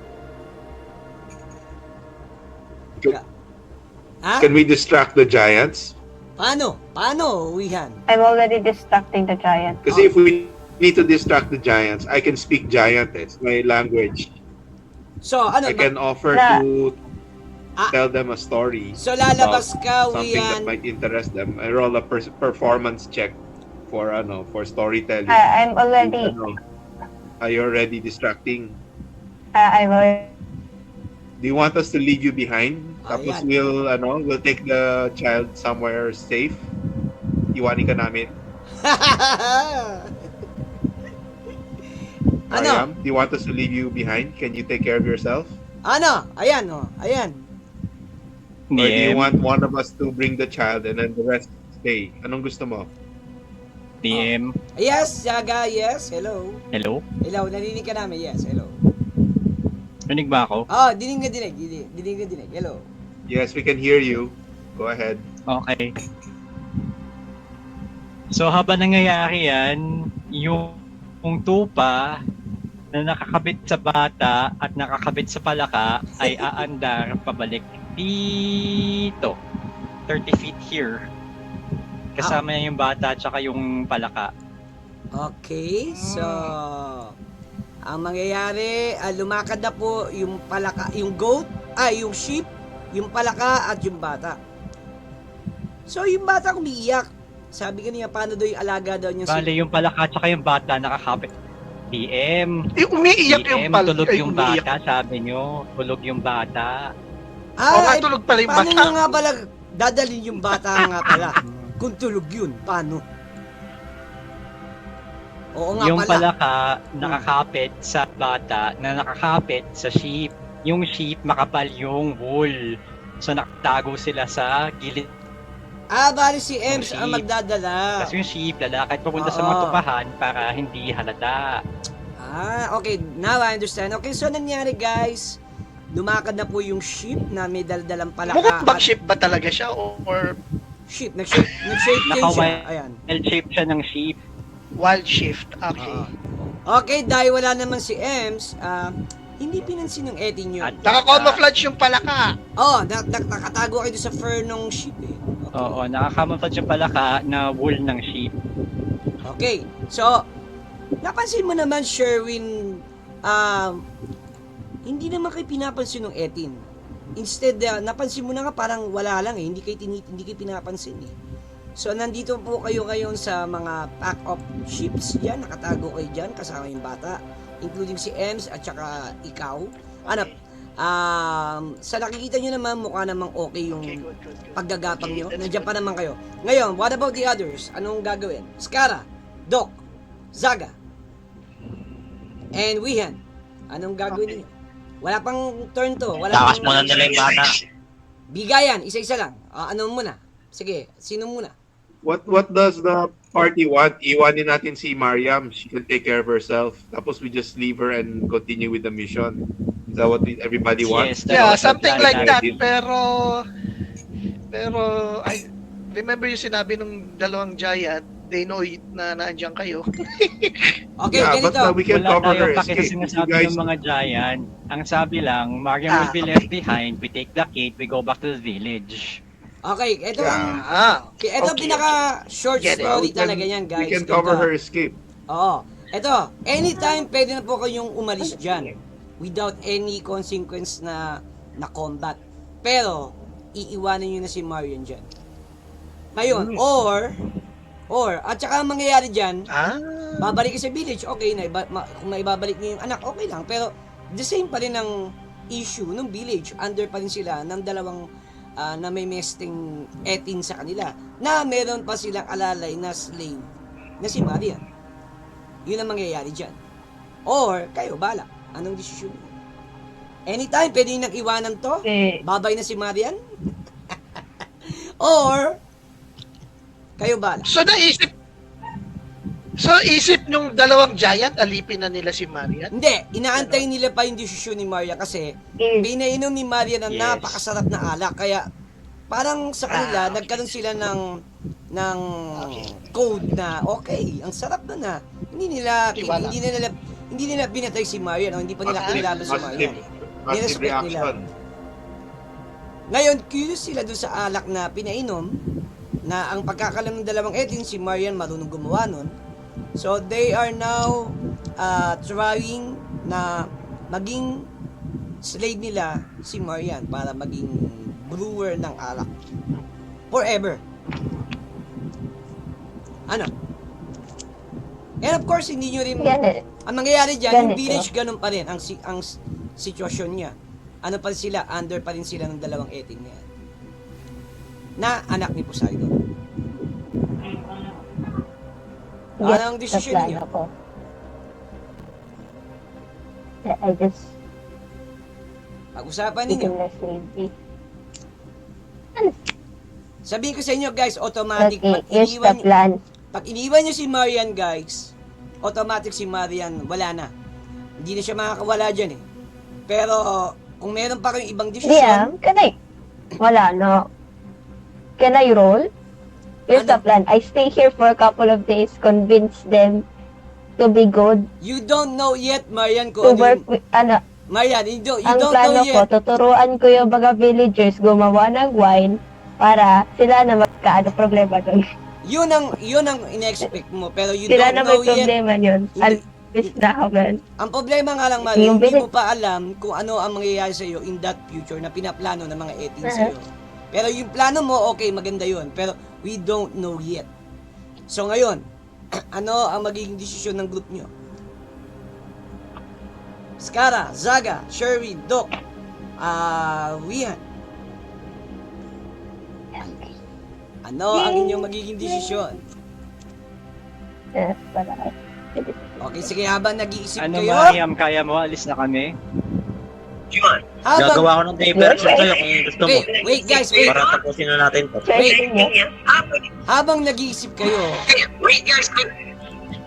Ha? Can we distract the giants? Paano, Wihan? I'm already distracting the giant. Kasi if we need to distract the giants, I can speak giant. It's my language. So, ano? I can offer Na- to Ah. tell them a story. So, lalabas ka, Something that Wihan. might interest them. I roll a performance check for storytelling. I'm already, Are you already distracting? I'm already, Do you want us to leave you behind? Tapos Ayan. we'll take the child somewhere safe. Iwanin ka namin. Ano? Mariam, do you want us to leave you behind? Can you take care of yourself? Ano? Ayan. Or do you DM. want one of us to bring the child and then the rest stay? Anong gusto mo? DM. Yes, Yaga, yes. Hello. Hello? Hello, narinig ka namin. Yes, hello. Rinig ba ako? Dinig na dinig. Hello. Yes, we can hear you. Go ahead. Okay. So habang nangyayari yan, yung tupa na nakakabit sa bata at nakakabit sa palaka ay aandar pabalik dito. 30 feet here. Kasama niya yung bata at saka yung palaka. Okay, so ang mangyayari, lumakad na po yung palaka, yung goat, yung sheep, yung palaka at yung bata. So yung bata umiiyak. Sabi kanina, paano daw yung alaga daw niya Bale, yung palaka at saka yung bata nakakapit. PM. Umiiyak yung PM, tulog yung bata, sabi nyo. Tulog yung bata. Oo nga, tulog pala yung paano bata. nyo nga pala dadalhin yung bata nga pala? Kung tulog yun, paano? Oo nga Yung pala. palaka nakakapit sa bata na nakakapit sa sheep. Yung sheep makapal yung wool. So nakatago sila sa gilid. Bali si Ems ang sheep. magdadala. Tapos yung sheep lalakad papunta sa mga Oo. tupahan para hindi halata. Okay. Now I understand. Okay, so nangyari guys, lumakad na po yung sheep na may daldalang palaka. Mukhang bang at- ship ba talaga siya or Sheep. Nag-shape change siya. Ayan. L-shape siya ng sheep. wild shift? Okay. Okay, dahil wala naman si Ems, hindi pinansin ng Etin yun. At Naka-camouflage yung palaka. Nakatago kayo doon sa fur ng sheep eh. Okay. Oo, nakakamapad yung palaka na wool ng sheep. Okay, so, napansin mo naman, Sherwin, hindi naman kayo pinapansin ng Etin. Instead, napansin mo na nga parang wala lang eh, hindi kayo pinapansin eh. So, nandito po kayo ngayon sa mga pack of ships dyan, nakatago kayo dyan, kasama yung bata, including si Ems at saka ikaw. Sa nakikita nyo naman, mukha namang okay yung Okay, good. paggagapang Okay, nyo. that's Nandiyan good. pa naman kayo. Ngayon, what about the others? Anong gagawin? Skara, Doc, Zaga, and Wihan. Anong gagawin niyo? Wala pang turn to. Wala Takas pang- muna nila yung bata. Bigayan, isa-isa lang. Ano muna? Sige, sino muna? What does the party want? Iwanin natin si Mariam. She can take care of herself. Tapos we just leave her and continue with the mission. Is that what everybody wants? Yes, Yeah, that's something the like plan. that. Pero I remember yung sinabi ng dalawang giant, they know na nandiyan kayo. Okay, Yeah, but ganito. we can Wala cover her tayong paki sa escape. If you sinasabi guys, ng mga giant. Ang sabi lang, Mariam will be okay. left behind, we take the kid, we go back to the village. Okay, ito Ah, ito okay, pinaka short Get it. story we can, talaga yan, guys. we can Ganito. cover her escape. Oo. Ito, anytime pwede na po kayong umalis dyan without any consequence na combat. Pero, iiwanan nyo na si Marion dyan. Ngayon, at saka ang mangyayari dyan, babalik ka sa village, okay, kung maibabalik niyo yung anak, okay lang. Pero, the same pa rin ang issue ng village. Under pa rin sila ng dalawang na may mesting Etin sa kanila. Na meron pa silang alalay na slave na si Marian. Yun ang mangyayari dyan. Or, kayo, bala. Anong desisyon niyo? Anytime, pwede nyo nang iwanan to. Babay na si Marian. Or, kayo bala. So isip nung dalawang giant, alipin na nila si Marian? Hindi, inaantay nila pa yung desisyon ni Maria kasi pinainom ni Maria ng Yes. napakasarap na alak. Kaya parang sa kanila, nagkaroon sila ng code na okay, ang sarap na. Hindi nila binatay si Maria, no? Hindi pa nila kinilaban si Maria. Massive Nirespect nila. reaction. Ngayon, curious sila doon sa alak na pinainom na ang pagkakalam ng dalawang Etin, si Marian marunong gumawa nun. So, they are now trying na maging slave nila si Marian para maging brewer ng alak. Forever. Ano? And of course, hindi nyo rin... Ganun. Ang mangyayari dyan, yung Ganito. village, ganun pa rin ang sitwasyon niya. Ano pa rin sila, under pa rin sila ng dalawang Etin na yan. Na anak ni Poseidon. Anong desisyon Sa plano niyo? ko. I just Pag-usapan ninyo. became na slave. Sabihin ko sa inyo, guys, automatic. Okay, here's the plan. Pag iniwan nyo si Marian, guys, automatic si Marian, wala na. Hindi na siya makakawala dyan eh. Pero, kung meron pa kayong ibang desisyon, Wala, no. Can I roll? Here's the Ano? plan. I stay here for a couple of days, convince them to be good, you don't know yet, Marian, to kung ano work yung... with, Marian, you don't ang know plano ko, yet. tuturuan ko yung mga villagers gumawa ng wine para sila na magkaano problema doon. Yun ang in-expect mo, pero you Sila don't na know may yet. problema yun. Alis na ako, man. Ang problema nga lang, Mari, Yung hindi bilis. mo pa alam kung ano ang mangyayari sa'yo in that future na pinaplano ng mga 18 sa'yo. Pero yung plano mo, okay, maganda yun. Pero we don't know yet. So ngayon, ano ang magiging desisyon ng group nyo? Skara, Zaga, Sherwin, Doc, Wihan. Ano ang inyong magiging desisyon? Okay, sige, habang nag-iisip Ano, kayo, Mariam, kaya mo? Alis na kami? Yun. habang, Gagawa ko ng diversion sa'yo kung gusto mo. wait guys, wait. Para tapusin na natin to. Choice niyo. Habang nag-iisip kayo, Wait guys,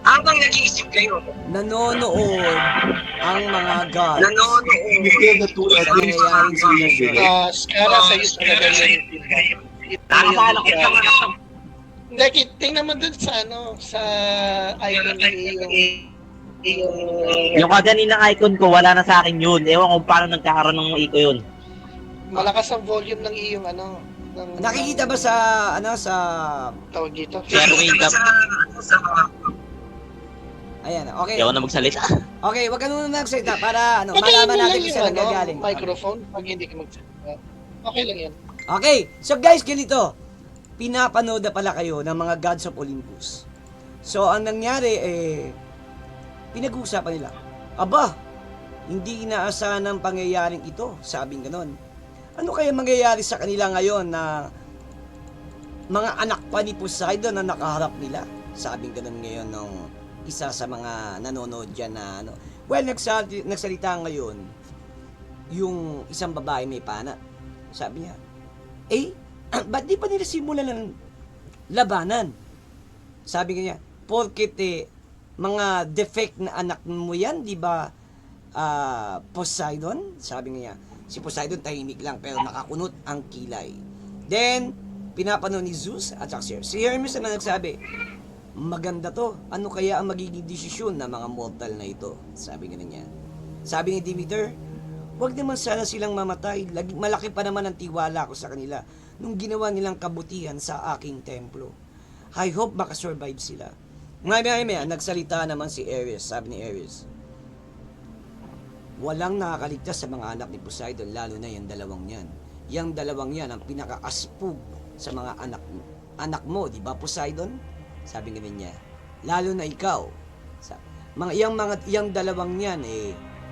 habang nag-iisip kayo, nanonood ang mga god. nanonood, You kill the two Edwins. Nangyayaring sila. Skara sa'yo talaga yung nakakala ko yung mga Hindi, tingnan mo dun sa sa island Yung kaganina icon ko, wala na sa akin yun. Ewan kung paano nagkakaroon ng iko yun. malakas ang volume ng iyong ng Nakikita ba sa sa tawag dito? Kaya kumita. sa ayan, okay. Ayaw na magsalita. Okay, wag ka muna magsalita para Patayin malaman mo lang natin kung saan nagagaling. microphone pag hindi ka magsalita. Okay lang yan. Okay, so guys, ganito. Pinapanood na pala kayo ng mga gods of Olympus. So, ang nangyari, pinag-uusapan nila. Aba, hindi inaasahan ng pangyayaring ito, sabing ganon. Ano kaya mangyayari sa kanila ngayon na mga anak pa ni Poseidon na nakaharap nila? Sabing ganon ngayon ng isa sa mga nanonood dyan na Well, nagsalita ngayon yung isang babae may pana. Sabi niya, ba't di pa nila simulan ng labanan? Sabi niya, porket mga defect na anak mo yan, di ba Poseidon? Sabi niya, si Poseidon tahimik lang pero nakakunot ang kilay. Then, pinapanood ni Zeus at saka si Hermes na nagsabi, maganda to. Ano kaya ang magiging desisyon ng mga mortal na ito? Sabi nga niya. Sabi ni Demeter, wag naman sana silang mamatay. Malaki pa naman ang tiwala ko sa kanila nung ginawa nilang kabutihan sa aking templo. I hope makasurvive sila. Ngayon, nagsalita naman si Ares. Sabi ni Ares, walang nakakaligtas sa mga anak ni Poseidon, lalo na yung dalawang yan. Yang dalawang yan ang pinakaaspug sa mga anak mo, di ba Poseidon? Sabi nga niya, lalo na ikaw. Yang dalawang yan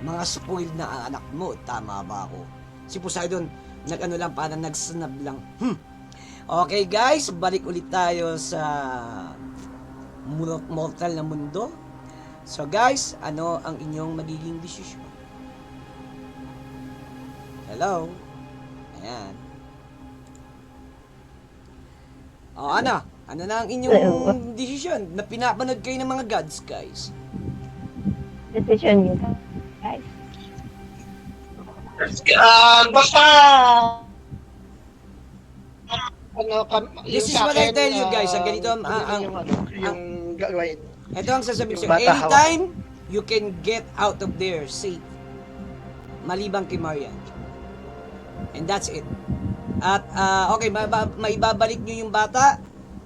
mga spoiled na anak mo, tama ba ako? Si Poseidon, lang, parang nagsnab lang. Okay guys, balik ulit tayo sa mortal na mundo. So guys, ano ang inyong magiging desisyon? Hello? Ayan. Ano na ang inyong desisyon? Na pinapanood kayo ng mga gods, guys. Decision niyo, guys. Basta This is what I tell you guys. Ang ganito yung gagawin. ito ang sasabihin Yung sa'yo. bata Anytime you can get out of there safe. Malibang kay Marian. And that's it. At okay, maibabalik nyo yung bata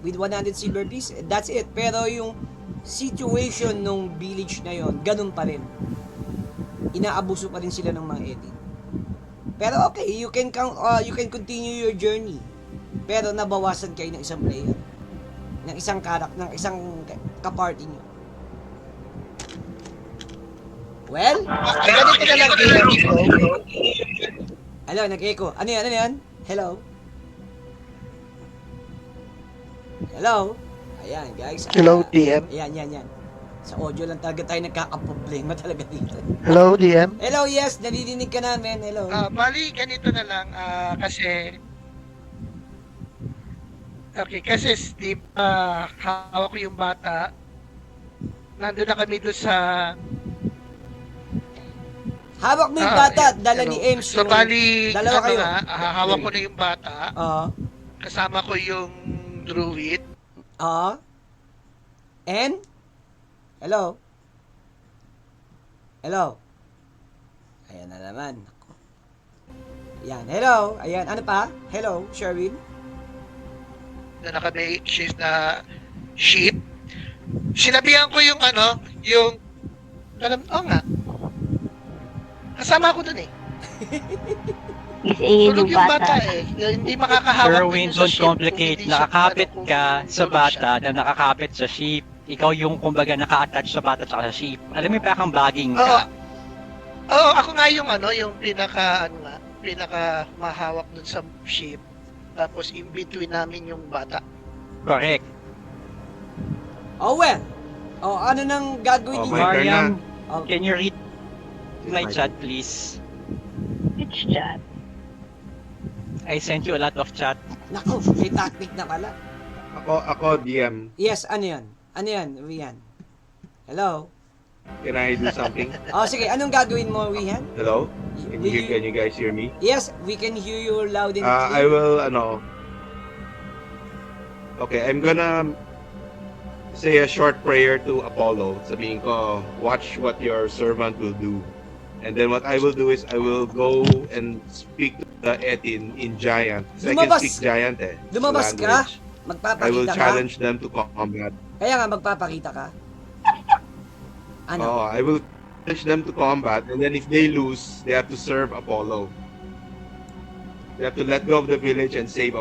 with 100 silver piece. That's it. Pero yung situation nung village na yon, ganun pa rin. Inaabuso pa rin sila ng mga edit. Pero okay, you can continue your journey. Pero nabawasan kayo ng isang player. Ng isang kaparty nyo. Well, Ganito na lang din. hello, nag-echo. Ano yan? Hello? Hello? Ayan, guys. Hello, DM. Ayan. Sa audio lang talaga tayo nagkakaproblema talaga dito. Hello, DM. Hello, yes, narinig ka namin. Hello. Bali, ganito na lang. Kasi Steve, hawak ko yung bata. Nandun na kami doon sa... Hawak mo yung bata, dala ni Ems. So, bali, dalawa kayo. hawak ko na yung bata. Oo. Kasama ko yung druid. Oo. And? Hello? Hello? Ayan na naman. Yan, hello. Ayan, ano pa? Hello, Sherwin? na naka-makeshift na ship. Sinabihan ko yung nga. Kasama ako dun eh. Is Tulog yung yung bata. bata eh. Hindi makakahawak. Sherwin, dun sa don't ship complicate. kung hindi siya Nakakapit kung ka sa tulog siya. bata na nakakapit sa ship. Ikaw yung kumbaga naka-attach sa bata at sa ship. Alam mo yung parang vlogging Oo. ka. Oo, ako nga yung yung pinaka mahawak dun sa ship. Tapos in between namin yung bata. Correct. Oh, well. Oh, ano nang gagawin Oh, niyo? my turn Mariam, Oh, can you read my chat please? Which chat? I sent you a lot of chat. Nako, may tactic na pala. Ako, DM. Yes, ano yan? Ano yan, Rian? Hello? Can I do something? Oh, sige, anong gagawin mo, Rian? Hello? Can you guys hear me? Yes, we can hear you loud and I clear. will, Okay, I'm gonna say a short prayer to Apollo. Sabihin ko, watch what your servant will do. And then what I will do is I will go and speak to the Etin in Giant. Kasi I can Lumabas. speak Giant eh. sa Lumabas ka? language. I will Magpapakita ka? challenge them to combat. Kaya nga, magpapakita ka? Ano? Oh, I will challenge them to combat, and then if they lose, they have to serve Apollo. They have to let go of the village and serve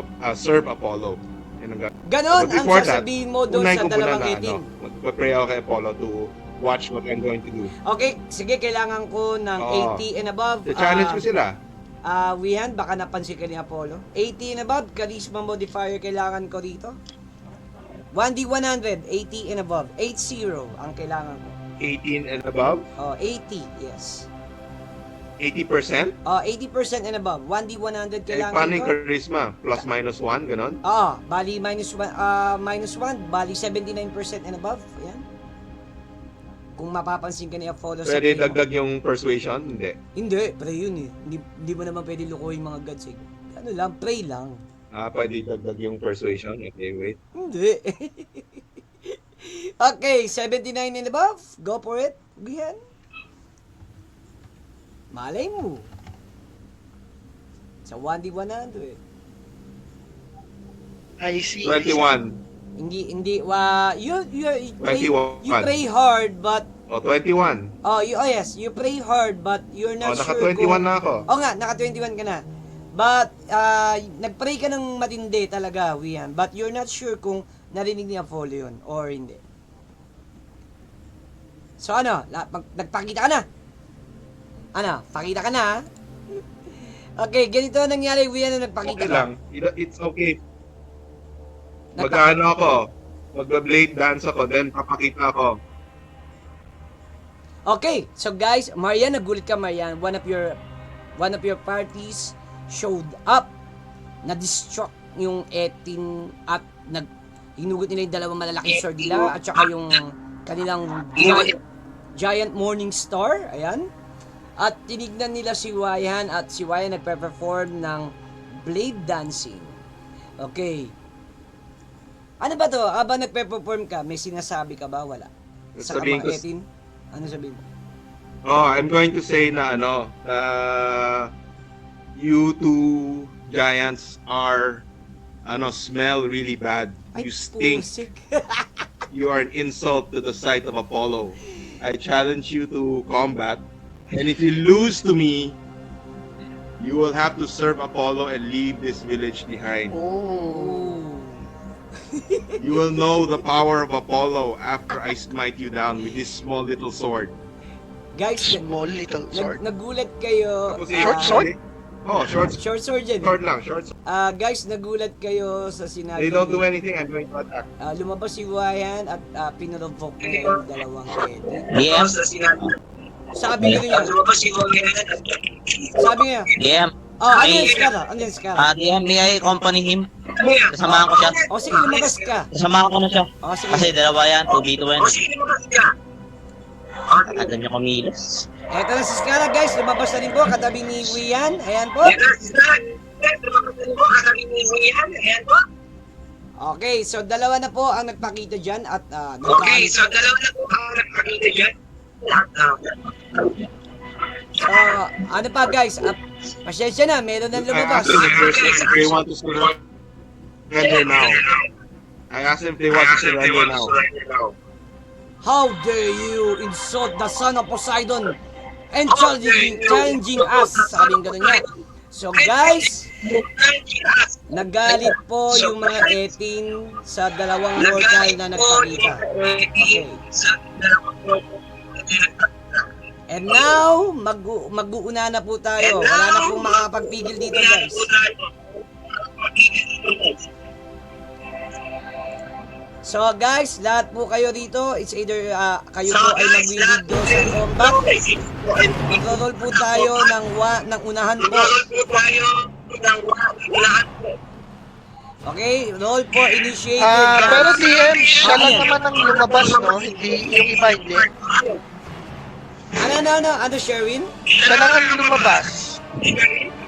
Apollo. Yan ang gagawin. Ganon But ang before that, sasabihin mo doon unahin sa ko muna dalawang na, itin. magpa-pray ako kay Apollo to watch what I'm going to do. Okay, sige, kailangan ko ng Oo. 80 and above. I-challenge ko sila. Wihan, baka napansin ka ni Apollo. 80 and above, charisma modifier kailangan ko dito. 1D100, 80 and above. 80 ang kailangan ko. 18 and above, Oh, 80, yes. 80%. Oh, 80% and above. 1D100 Eh, kailangan paano yung ko. charisma? Plus minus 1, ganon? Oo, bali minus 1, bali 79% and above. Ayan. Kung mapapansin ka ni Apollo sa Pwede play mo. dagdag yung persuasion? Hindi. Hindi, pray yun eh. Hindi mo naman pwede lukuhin mga gods eh. Ano lang, pray lang. Pwede dagdag yung persuasion? Okay, wait. Hindi. Okay, 79 and above. Go for it. Gihan. Malay mo. Sa 1D100. I see. 21. Hindi, you 21. pray hard, but, O, 21. yes, you pray hard, but you're O, not sure naka-21 na ako. Oo nga, naka-21 ka na. But, nag-pray ka ng matindi talaga, Wihan. But you're not sure kung narinig ni Apollo yun or hindi. So ano, nagpakita ka na? Ano, pakita ka na ha? Okay, ganito ang nangyari, Wihan, na nagpakita Okay ka. lang. It's okay. Mag-ano ako. Magba-blade dance ako, then papakita ako. Okay, so guys, Marian, nagulit ka, Marian. One of your parties showed up. Na-destruct yung Etin at hinugot nila yung dalawang malalaking sword nila at saka yung kanilang giant morning star. Ayan. At tinignan nila si Wayan at si Wayan nagpe-perform ng blade dancing. Okay. Ano ba to? Habang nagpe-perform ka, may sinasabi ka ba? Wala. Sa Sabihin mga ko- Etin? Ano sabihin mo? Oh, I'm going to say na you two giants are smell really bad. You stink. Pusik. You are an insult to the sight of Apollo. I challenge you to combat. And if you lose to me, you will have to serve Apollo and leave this village behind. Oh. You will know the power of Apollo after I smite you down with this small little sword. Guys, Small little sword. nagulat kayo. Tapos Short sword? Oh, short Short sword yan. sword lang, short sword. Guys, nagulat kayo sa sinabi. They don't do anything, I'm going to attack. Lumabas si Wayan at pinurobok niya yung dalawang Eddie. DM, Sa sinabi. Sabi ko niya. Lumabas si Hogan. Sabi niya. DM. Ano yung Skara? Ano yung Skara? DM, may I accompany him? Kasamahan ko siya. O sige, lumabas ka. Kasamahan ko na siya. O sige. Kasi dalawa yan, 2v2 yan. O sige, lumabas ka. Agad niya kumilos. Eto na si Skara, guys. Lumabas na rin po. Katabi ni Wian. Ayan po. Ayan po. Okay, so dalawa na po ang nagpakita dyan at Okay, so dalawa na po ang nagpakita dyan. ano pa guys? Pasensya na, meron nang lumabas. Actually, if you want to surrender now, I asked them if they want to surrender now. How dare you insult the son of Poseidon and challenging us? Sabing ganun niya. So guys, nagalit po yung mga 18 sa dalawang mortal na nagpakita. Okay. And now, mag-uuna na po tayo. Wala na pong makakapagpigil dito, guys. So guys, lahat po kayo dito, it's either kayo po ay mag-lead do sa combat. Mag-roll po tayo ng unahan po. Okay, roll for initiative. Pero DM, siya lang naman ang lumabas, no? Hindi, yung iba hindi. Ano, Sherwin? Siya lang ang lumabas.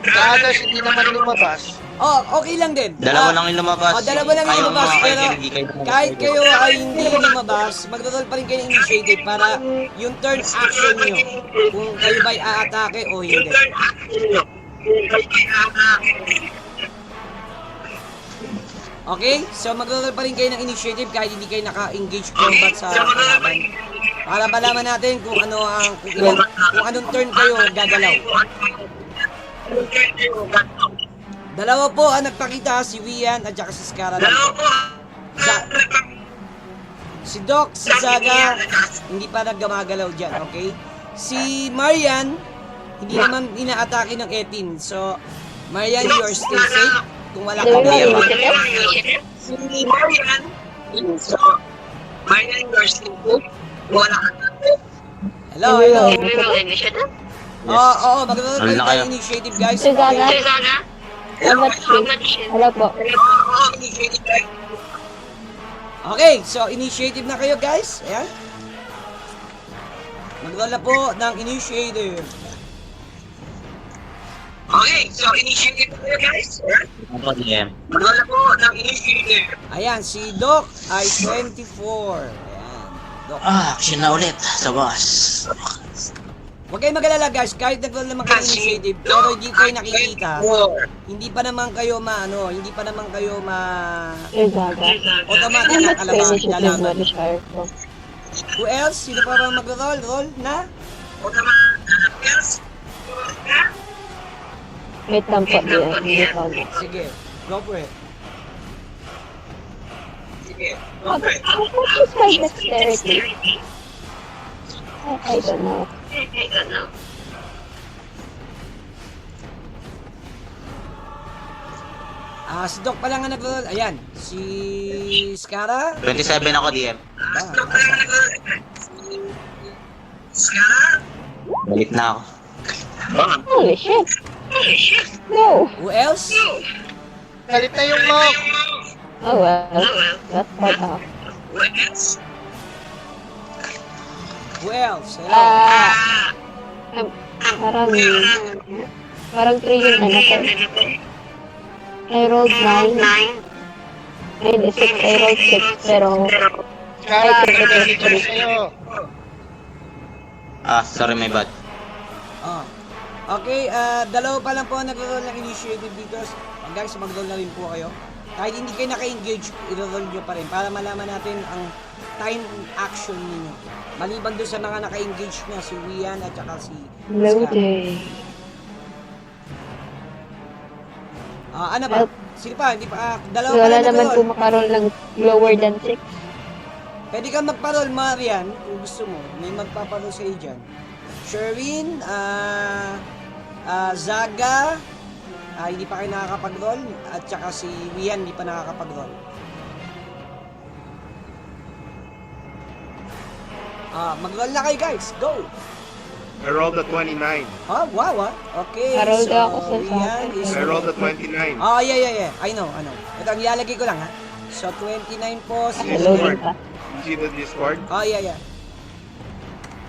Sa others, hindi naman lumabas. Oh, okay lang din. Dalawa lang yung lumabas. Dalawa lang yung Ayaw lumabas, mga pero hindi kayo kahit kayo ay hindi lumabas, magdodol pa rin kayo ng initiative para yung turn action nyo, kung kayo ba'y aatake o hindi. Okay? So magdodol pa rin kayo ng initiative kahit hindi kayo naka-engage combat sa kalaban. Para malaman natin kung ano ang kung anong turn kayo gagalaw. Dalawa po ang nagpakita, si Wian at saka si Skara lang po. Si Doc, si Zaga, hindi pa naggamagalaw dyan, okay? Si Marian, hindi naman inaatake ng 18. So, Marian, you are still safe. Kung wala ka Dalawa na yung naman. initiative? Si Marian, so, Marian, you're still good. Wala ka na. Hello. Initiative? Oo, magdodol Ano na kayo kayo? ng initiative, guys. Si Zaga? Okay? How much shield? Hello po. Okay, so initiative na kayo, guys. Ayan. Magdodol na po ng initiative. Okay, so initiative na kayo, guys. Ano, DM? Wala po ng initiative. Ayan, si Doc ay 24. Ayan, Doc. Action na ulit sa boss. Huwag kayong mag-alala, guys, kahit nagkaroon naman kayo ng initiative, pero hindi kayo nakikita, hindi pa naman kayo hindi pa naman kayo Si Zaga. automatic How ang much initiative kalaban. modifier po? Who else? Sino pa ba mag-roll? Roll na? Wait lang po, hindi po. Sige, go for it. How much is my dexterity? I don't know. Si Doc pa lang ang nag-roll. Ayan, si Skara. 27 ako, DM. Balik na ako. Holy shit! No! Who else? Galit na yung lock. Oh well, that's part of. Who else? Hello. Parang 3 yung ano ko. I rolled 9. And 6, I rolled 6, pero Kara, nag-message sa'yo. Sorry, my bad. Okay, dalawa pa lang po ang nag-roll ng initiative dito. Guys, mag-roll na rin po kayo. Kahit hindi kayo naka-engage, i-roll nyo pa rin para malaman natin ang time action ninyo. Maliban doon sa mga naka-engage na si Wian at saka si loading. ano ba? Sino pa? Hindi pa, dalawa pa Wala lang naman po nag-roll. makaroon ng lower than 6. Pwede kang magparol, Marian, kung gusto mo. May magpaparol sa iyo dyan. Sherwin, Zaga, hindi pa kayo nakakapag-roll. At saka si Wian, hindi pa nakakapag-roll. Mag-roll na kayo, guys. Go! I rolled a 29. Wow. Okay, Parol so daw ako sa Wian is... I rolled a 29. Yeah. I know. Ito, ang ilalagay ko lang, ha. So, 29 po si... Loading pa. You see the Discord? Yeah.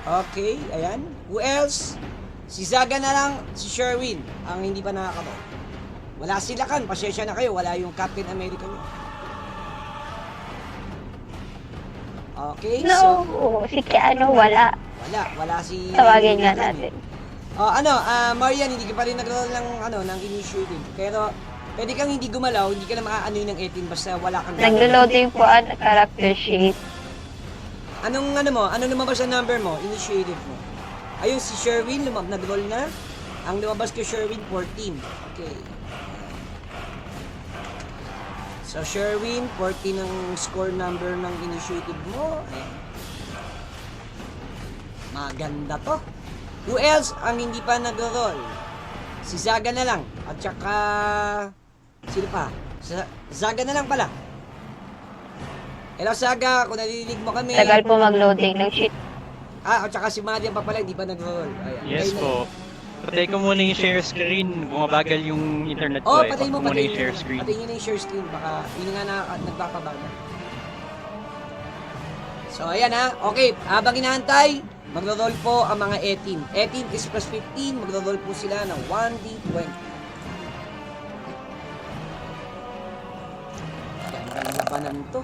Okay, ayan. Who else? Si Zaga na lang, si Sherwin, ang hindi pa nakakaba. Wala sila kan, pasensya na kayo, wala yung Captain America niyo. Okay, so... No, si Keanu wala. Wala si... Tawagin nga natin. Marian, hindi ka pa rin nag-roll ng initiative. Pero Pwede kang hindi gumalaw, hindi ka na maaanoy ng 18 basta wala kang Naglo-loading po ang character sheet. Anong ano mo? Ano lumabas ang number mo? Initiative mo. Ayun si Sherwin, nag-roll na. Ang lumabas kay Sherwin, 14. Okay. So Sherwin, 14 ang score number ng initiative mo. Ayan. Maganda to. Who else ang hindi pa nag-roll? Si Zaga na lang. At saka... Sino pa? Zaga na lang pala. Hello Zaga, kung narinig mo kami. Tagal po mag-loading ng sheet. At saka si Marian pa pala, hindi pa nag-roll. Ayan. Yes Kayo na. po. Patay ko muna yung share screen. Bumabagal yung internet ko Oh, eh. patay mo, Muna patay yung share screen. Patay nyo na yung share screen. Baka yun nga nagpapabagal. So, ayan ha. Okay, habang inaantay, magro-roll po ang mga 18. 18 is plus 15, magro-roll po sila ng 1d20. Gandang labanan to.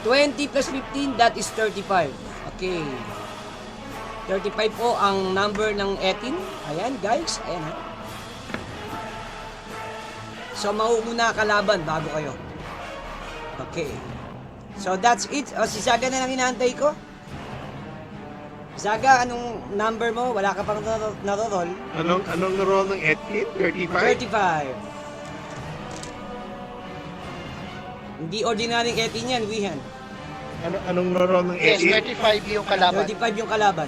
20 plus 15, that is 35. Okay. 35 po ang number ng 18. Ayan, guys. Ayan ha. So, mauuna kalaban bago kayo. Okay. So, that's it. O, si Zaga na lang inaantay ko. Zaga, anong number mo? Wala ka pang naro-roll? Anong roll ng 18? 35? 35. Hindi ordinaryong 18 yan, Wihan. Anong roll ng 18? Yes, 35 yung kalaban. 35 yung kalaban.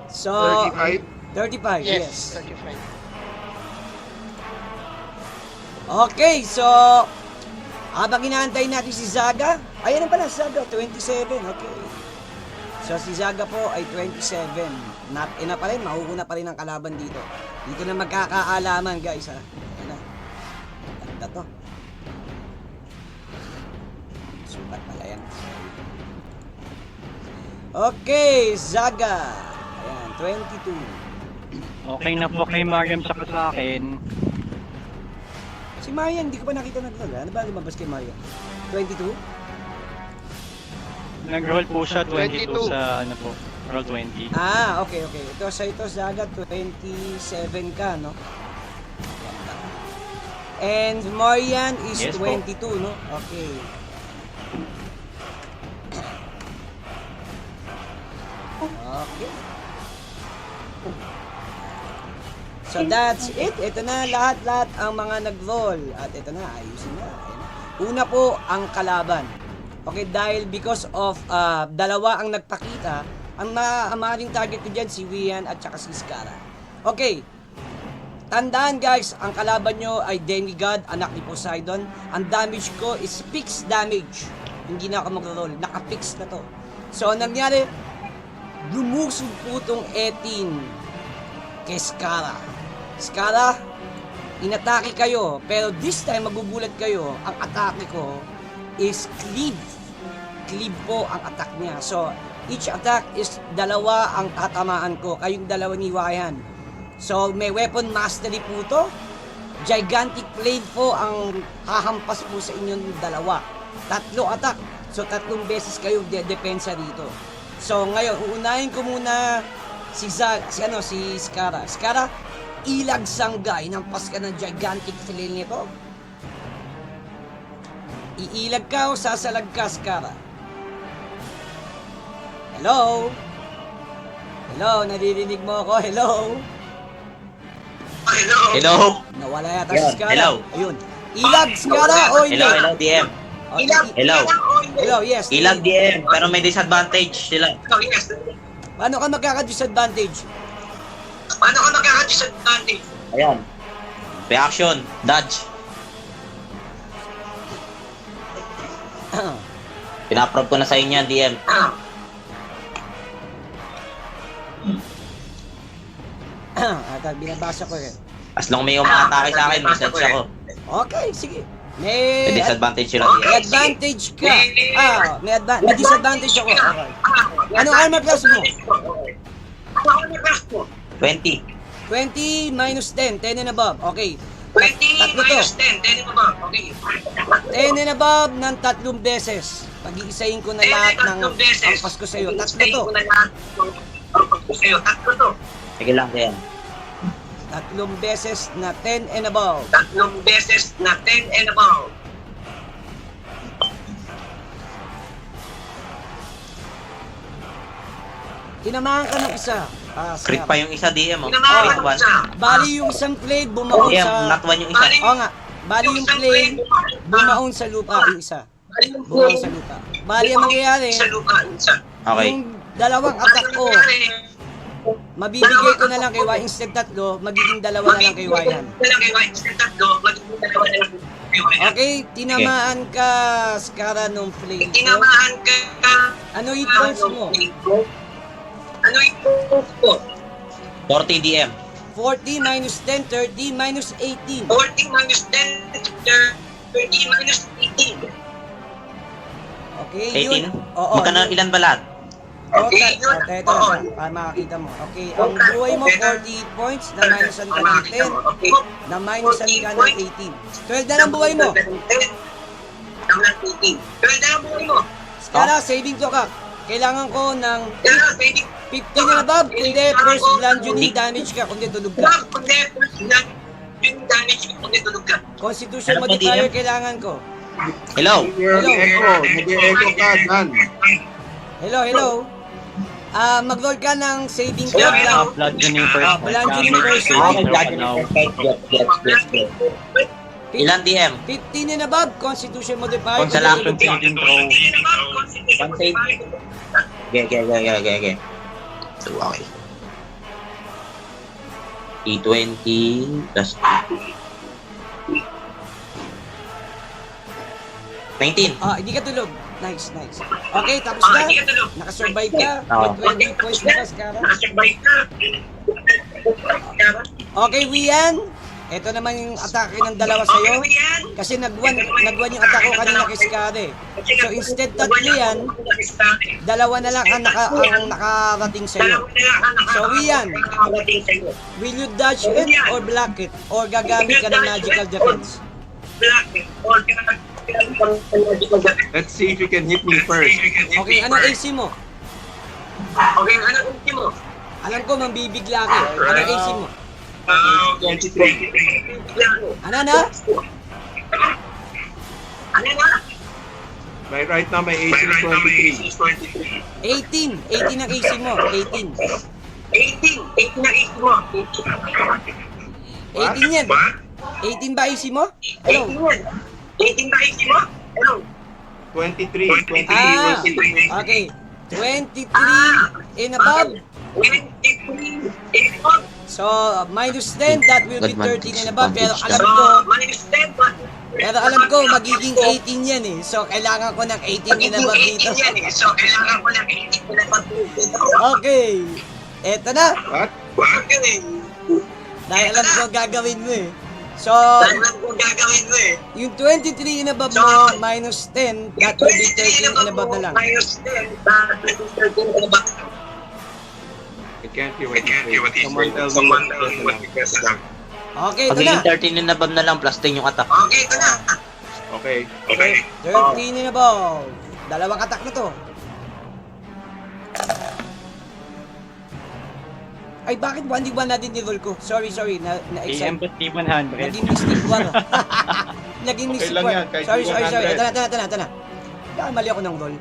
So, 35? 35, yes. Yes, 35. Okay, so habang inaantay natin si Zaga, ayan na pala si Zaga, 27, okay. So si Zaga po ay 27. Not enough pa rin, mahuhuna pa rin ang kalaban dito. Dito na magkakaalaman guys ha. Ayan na. Ganda to. Sukat pala yan. Okay, Zaga. Ayan, 22. Okay na po kay Mariam saka sa akin. Si Marian, hindi ko pa nakita nag-roll. Ano ba lumabas kay Marian? 22? Nag-roll po siya 22 22. sa ano po, roll 20. Ah, okay, okay. Ito Zaga, 27 ka, no? And Marian is Yes po. 22, no? Okay. Okay. So that's it. Ito na lahat-lahat ang mga nag-roll. At ito na, ayusin na. Ayan na. Una po ang kalaban. Okay, dahil because of dalawa ang nagpakita, ang maaaring target ko dyan si Wian at saka si Skara. Okay. Tandaan guys, ang kalaban nyo ay Demigod, anak ni Poseidon. Ang damage ko is fixed damage. Hindi na ako mag-roll. Naka-fix na to. So, nangyari, lumusog po itong 18 kay Skara. Skara, inatake kayo, pero this time magugulat kayo, ang atake ko is cleave. Cleave po ang attack niya. So, each attack is dalawa ang tatamaan ko, kayong dalawa ni Wayan. So, may weapon mastery po to. Gigantic blade po ang hahampas po sa inyong dalawa. 3 attack. So, 3 beses kayo depensa rito. So, ngayon, uunahin ko muna si Skara. Skara, ilag sanggay, nampas ka ng gigantic flail nito. Iilag ka o sasalag ka, Skara? Hello? Hello, naririnig mo ako? Hello? Hello? Nawala yata Yan, si Skara. hello. Ayun. Ilag, Skara o hindi? Hello, DM. Okay, Hello. Hello, yes. Ilag DM, pero may disadvantage sila. Paano ka magkaka-disadvantage? Ayan. Reaction, dodge. Pinaprove ko na sa inyo, DM. At binabasa ko eh. As long may umatake sa akin, may dodge ako. Okay, sige. May May disadvantage sila, may DM. advantage ka. May disadvantage ako. Okay. Anong armor class mo? 20. 20 minus 10, 10 and above. Okay. Tatlo to. 10 and above ng 3 beses. Pag-iisahin ko na lahat ng ang Pasko sa'yo. Tatlo to. Sa'yo, tatlo to. Sige lang, yan. Tatlong beses na 10 and above. Tatlong beses na 10 and above. Tinamaan ka ng isa. Ah, Crit pa yung isa, DM, oh. Tinamahan Crit mo one. siya. Bali yung isang blade bumaon DM, sa... not one yung isa. Oo nga. Bali yung blade bumaon sa lupa yung isa. Bumaon sa lupa. Bali ang mangyayari, Sa lupa, isa. Okay. yung dalawang attack ko, mabibigay ko na lang kay Y instead tatlo, magiging dalawa na lang kay Y yan. Okay, tinamaan ka, Skara, nung flame ko. Tinamaan ka. Ano yung points mo? Ano yung points mo? 40 DM. 40 minus 10, 30 minus 18. 40 minus 10, 30 minus 18. Okay, 18? yun. Oo. Magkano, ilan ba lahat? Okay, ito na, para makakita mo. Okay, ang buhay mo, 48 points, na minusan ka ng 10, na minusan ka ng 18. 12 na lang buhay mo. Ang 18. 12 na lang buhay mo. Skara, saving to ka. Kailangan ko ng 15 na above, kundi first bludgeoning damage ka, kundi tulog ka. Yung damage mo kung tulog ka. Constitution Ano pa, modifier DM? kailangan ko. Hello? Nag-echo ka, Dan. Hello. Mag-roll ka ng saving throw Hello. lang. Bludgeoning first. Bludgeoning first. Ilan DM? 15 and above, Constitution modifier. kundi Consolation tulog ka. saving throw. One save. Okay. So, okay. E20 plus 19. Hindi ka tulog. Nice. Okay, tapos na. Nakasurvive ka. With 20 points na ka, Skara. Okay, Wian. Ito naman yung atake ng dalawa sa'yo. Kasi nag-one yung atake ko kanina kay Skara eh. So instead tatlo yan, dalawa na lang ang nakarating sa'yo. So Wian, will you dodge it or block it? Or gagamit ka ng magical defense? Let's see if you can hit me first. Okay, anong AC mo? Okay, ano ulti mo? Alam ko, mambibigla ka eh. Anong AC mo? 23. Ano na? Ano na? Right now, my AC is 23. 18. 18 ang AC mo. 18. 18 na AC mo. 18 yan. 18 ba AC mo? Hello? 18 ba AC mo? Hello? 23. 23. Okay. 23 and above. 23 AC mo. So, minus 10, that will be 13 and above. Pero alam So, ko, minus 10 ba? magiging 18 yan eh. So, kailangan ko ng 18 and above dito. 18 yan eh. So, kailangan ko ng 18 na dito. Okay. Eto na. What? Bakit yun eh? Dahil alam ko gagawin mo eh. So, Dahil lang kung gagawin mo eh. yung 23 and above mo, minus 10, that will be 13 and above na lang. Minus 10, that will be 13 and above. I can't hear what he's saying. Someone tell me what he says. Okay, ito na. Magiging 13 and above na lang plus 10 yung attack. Okay, ito na. Okay. 13 and above. Dalawang attack na to. Ay, bakit 1d1 natin ni-roll ko? Sorry, na-excite. AM pati 100. Naging mystic 1. Naging mystic lang 1. yan, kahit Sorry. 100. Ito na. Mali ako ng roll.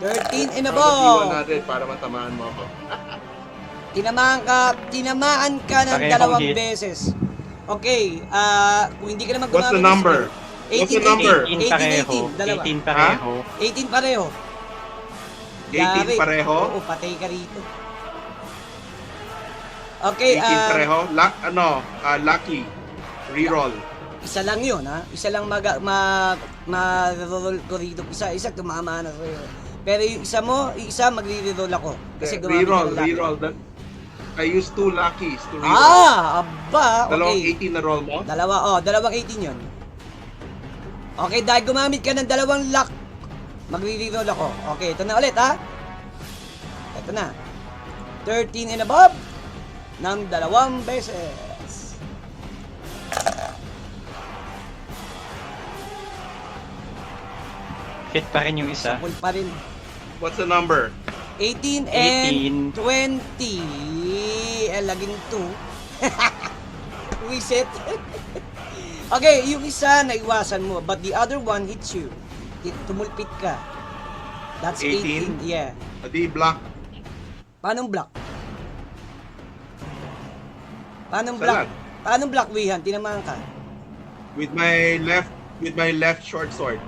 13 and Iwan above. natin para matamaan mo ako. Tinamaan ka ng Parehong dalawang hit. beses. Okay, kung hindi ka naman What's the number? What's the number? 18 pareho. 18, dalawa. 18 pareho. 18 pareho. 18 pareho? Oo, patay ka rito. Okay, 18 pareho? Lucky. Reroll. isa lang yun, ha? Isa lang ma-roll ko rito. Isa tumama na sa'yo. Pero yung isa magre-reroll ako. Kasi gumamit Reroll. ng lucky. I used 2 luckies to reroll. Aba, Dalawang okay. 18 na roll mo? Dalawang 18 yun. Okay, dahil gumamit ka ng dalawang luck, magre-reroll ako. Okay, ito na ulit, ha? Ito na. 13 and above ng dalawang beses. Hit pa rin yung isa. Full pa rin. What's the number? 18 and 18. 20. Laging 2. Reset. Okay, yung isa naiwasan mo, but the other one hits you. Tumulpit ka. That's 18. 18? Yeah. Di block. Paano block? Paano Sa block? lag. Paano block, Wihan? Tinamaan ka. With my left short sword.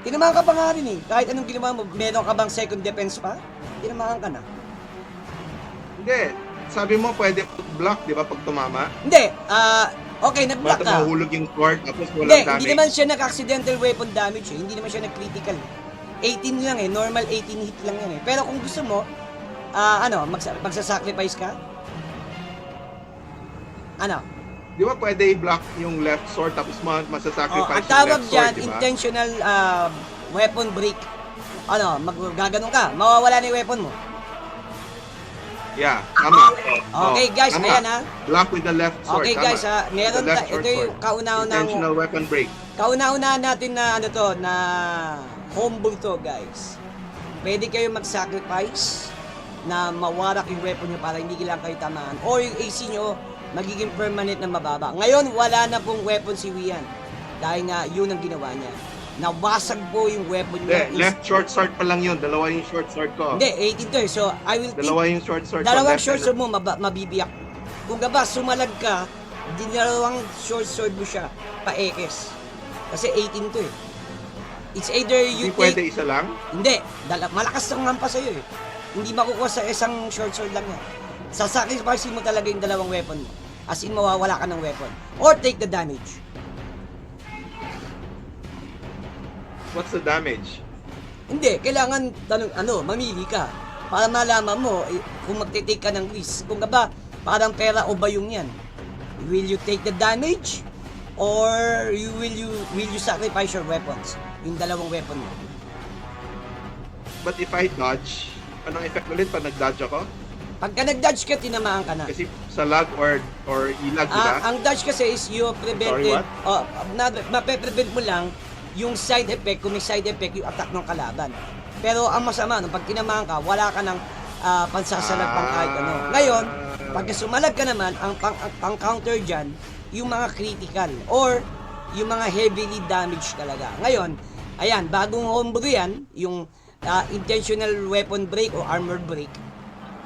Tinamaan ka pa nga rin eh. Kahit anong ginawa mo, meron ka bang second defense pa? Tinamaan ka na. Hindi. Sabi mo pwede block, di ba, pag tumama? Hindi, okay, nag-block Basta ka. mahulog yung sword, tapos Hindi, walang damage. hindi naman siya nag-accidental weapon damage eh. Hindi naman siya nag-critical. 18 lang eh, normal 18 hit lang yan eh. Pero kung gusto mo, magsasacrifice ka? Ano? Di ba pwede i-block yung left sword, tapos masasacrifice Ang yung tawag left dyan, sword, di ba? intentional weapon break. Gaganon ka, mawawala na yung weapon mo. Yeah, tama. Okay guys, tama. ayan ha. Block with the left sword, Okay tama. guys ha, meron The left ito short yung sword. kauna-unang Intentional weapon break. kauna-unahan natin na na homebrew to guys. Pwede kayo mag-sacrifice na mawarak yung weapon nyo para hindi lang kayo tamaan o yung AC nyo magiging permanent na mababa. Ngayon wala na pong weapon si Wian dahil nga yun ang ginawa niya. Nawasag po yung weapon niya. Left short sword pa lang yun. Dalawa yung short sword ko. Hindi, 18 to eh. So, I will Dalawa yung short sword ko. dalawang Left short and sword mo mabibiyak. Kung gaba, sumalag ka, dalawang short sword mo siya, paekes. Kasi 18 to eh. It's either you Hindi pwede isa lang? Hindi, malakas ang hampa sa'yo eh. Hindi makukuha sa isang short sword lang yan. Sasacrifice mo talaga yung dalawang weapon mo. As in, mawawala ka ng weapon. Or take the damage. What's the damage? Hindi, kailangan mamili ka para malaman mo kung magte-take ka ng risk. Kung ba, parang pera o bayong yan. Will you take the damage or will you sacrifice your weapons? Yung dalawang weapon mo. But if I dodge, anong effect ulit pag nag-dodge ako? Pagka nag-dodge ka, tinamaan ka na. Kasi sa lag or ilag, di ba? Ang dodge kasi is you prevented, mape-prevent mo lang yung side effect, kung may side effect, yung attack ng kalaban. Pero ang masama, pag tinamaan ka, wala ka ng pansasalag pang kahit ano. Ngayon, pagka sumalag ka naman, ang pang-counter dyan, yung mga critical or yung mga heavily damage talaga. Ngayon, ayan, bagong homebrew yan, yung intentional weapon break o armor break,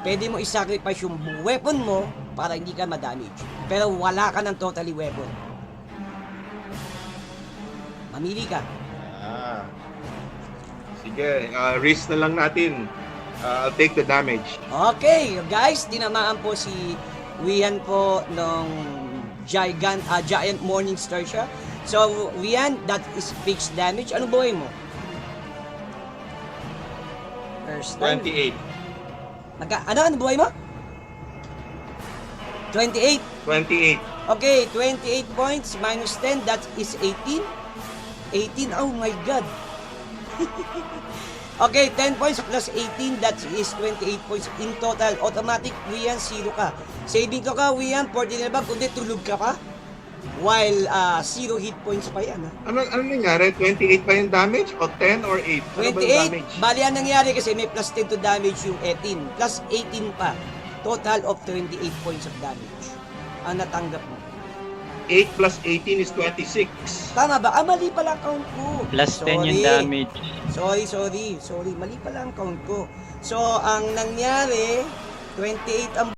pwede mo i-sacrifice yung weapon mo para hindi ka ma-damage. Pero wala ka ng totally weapon. Mamili ka. Sige, risk na lang natin. I'll take the damage. Okay, guys, tinamaan po si Wian po ng Giant Morning Star siya. So, Wian, that is fixed damage. Ano buhay mo? First time. 28. Ano buhay mo? 28. 28. Okay, 28 points minus 10, that is 18. 18, oh my God. Okay, 10 points plus 18, that is 28 points. In total, automatic, Wian, 0 ka. Saving ka, Wian, 14 na ba? Kundi tulog ka pa. While 0 hit points pa yan. Ano nangyari? 28 pa yung damage? O 10 or 8? Ano ba yung damage? 28, bali ang nangyari kasi may plus 10 to damage yung 18. Plus 18 pa. Total of 28 points of damage ang natanggap mo. 8 plus 18 is 26. Tama ba? Mali pala ang count ko. Plus 10 yung damage. Sorry. Mali pala ang count ko. So, ang nangyari, 28 ang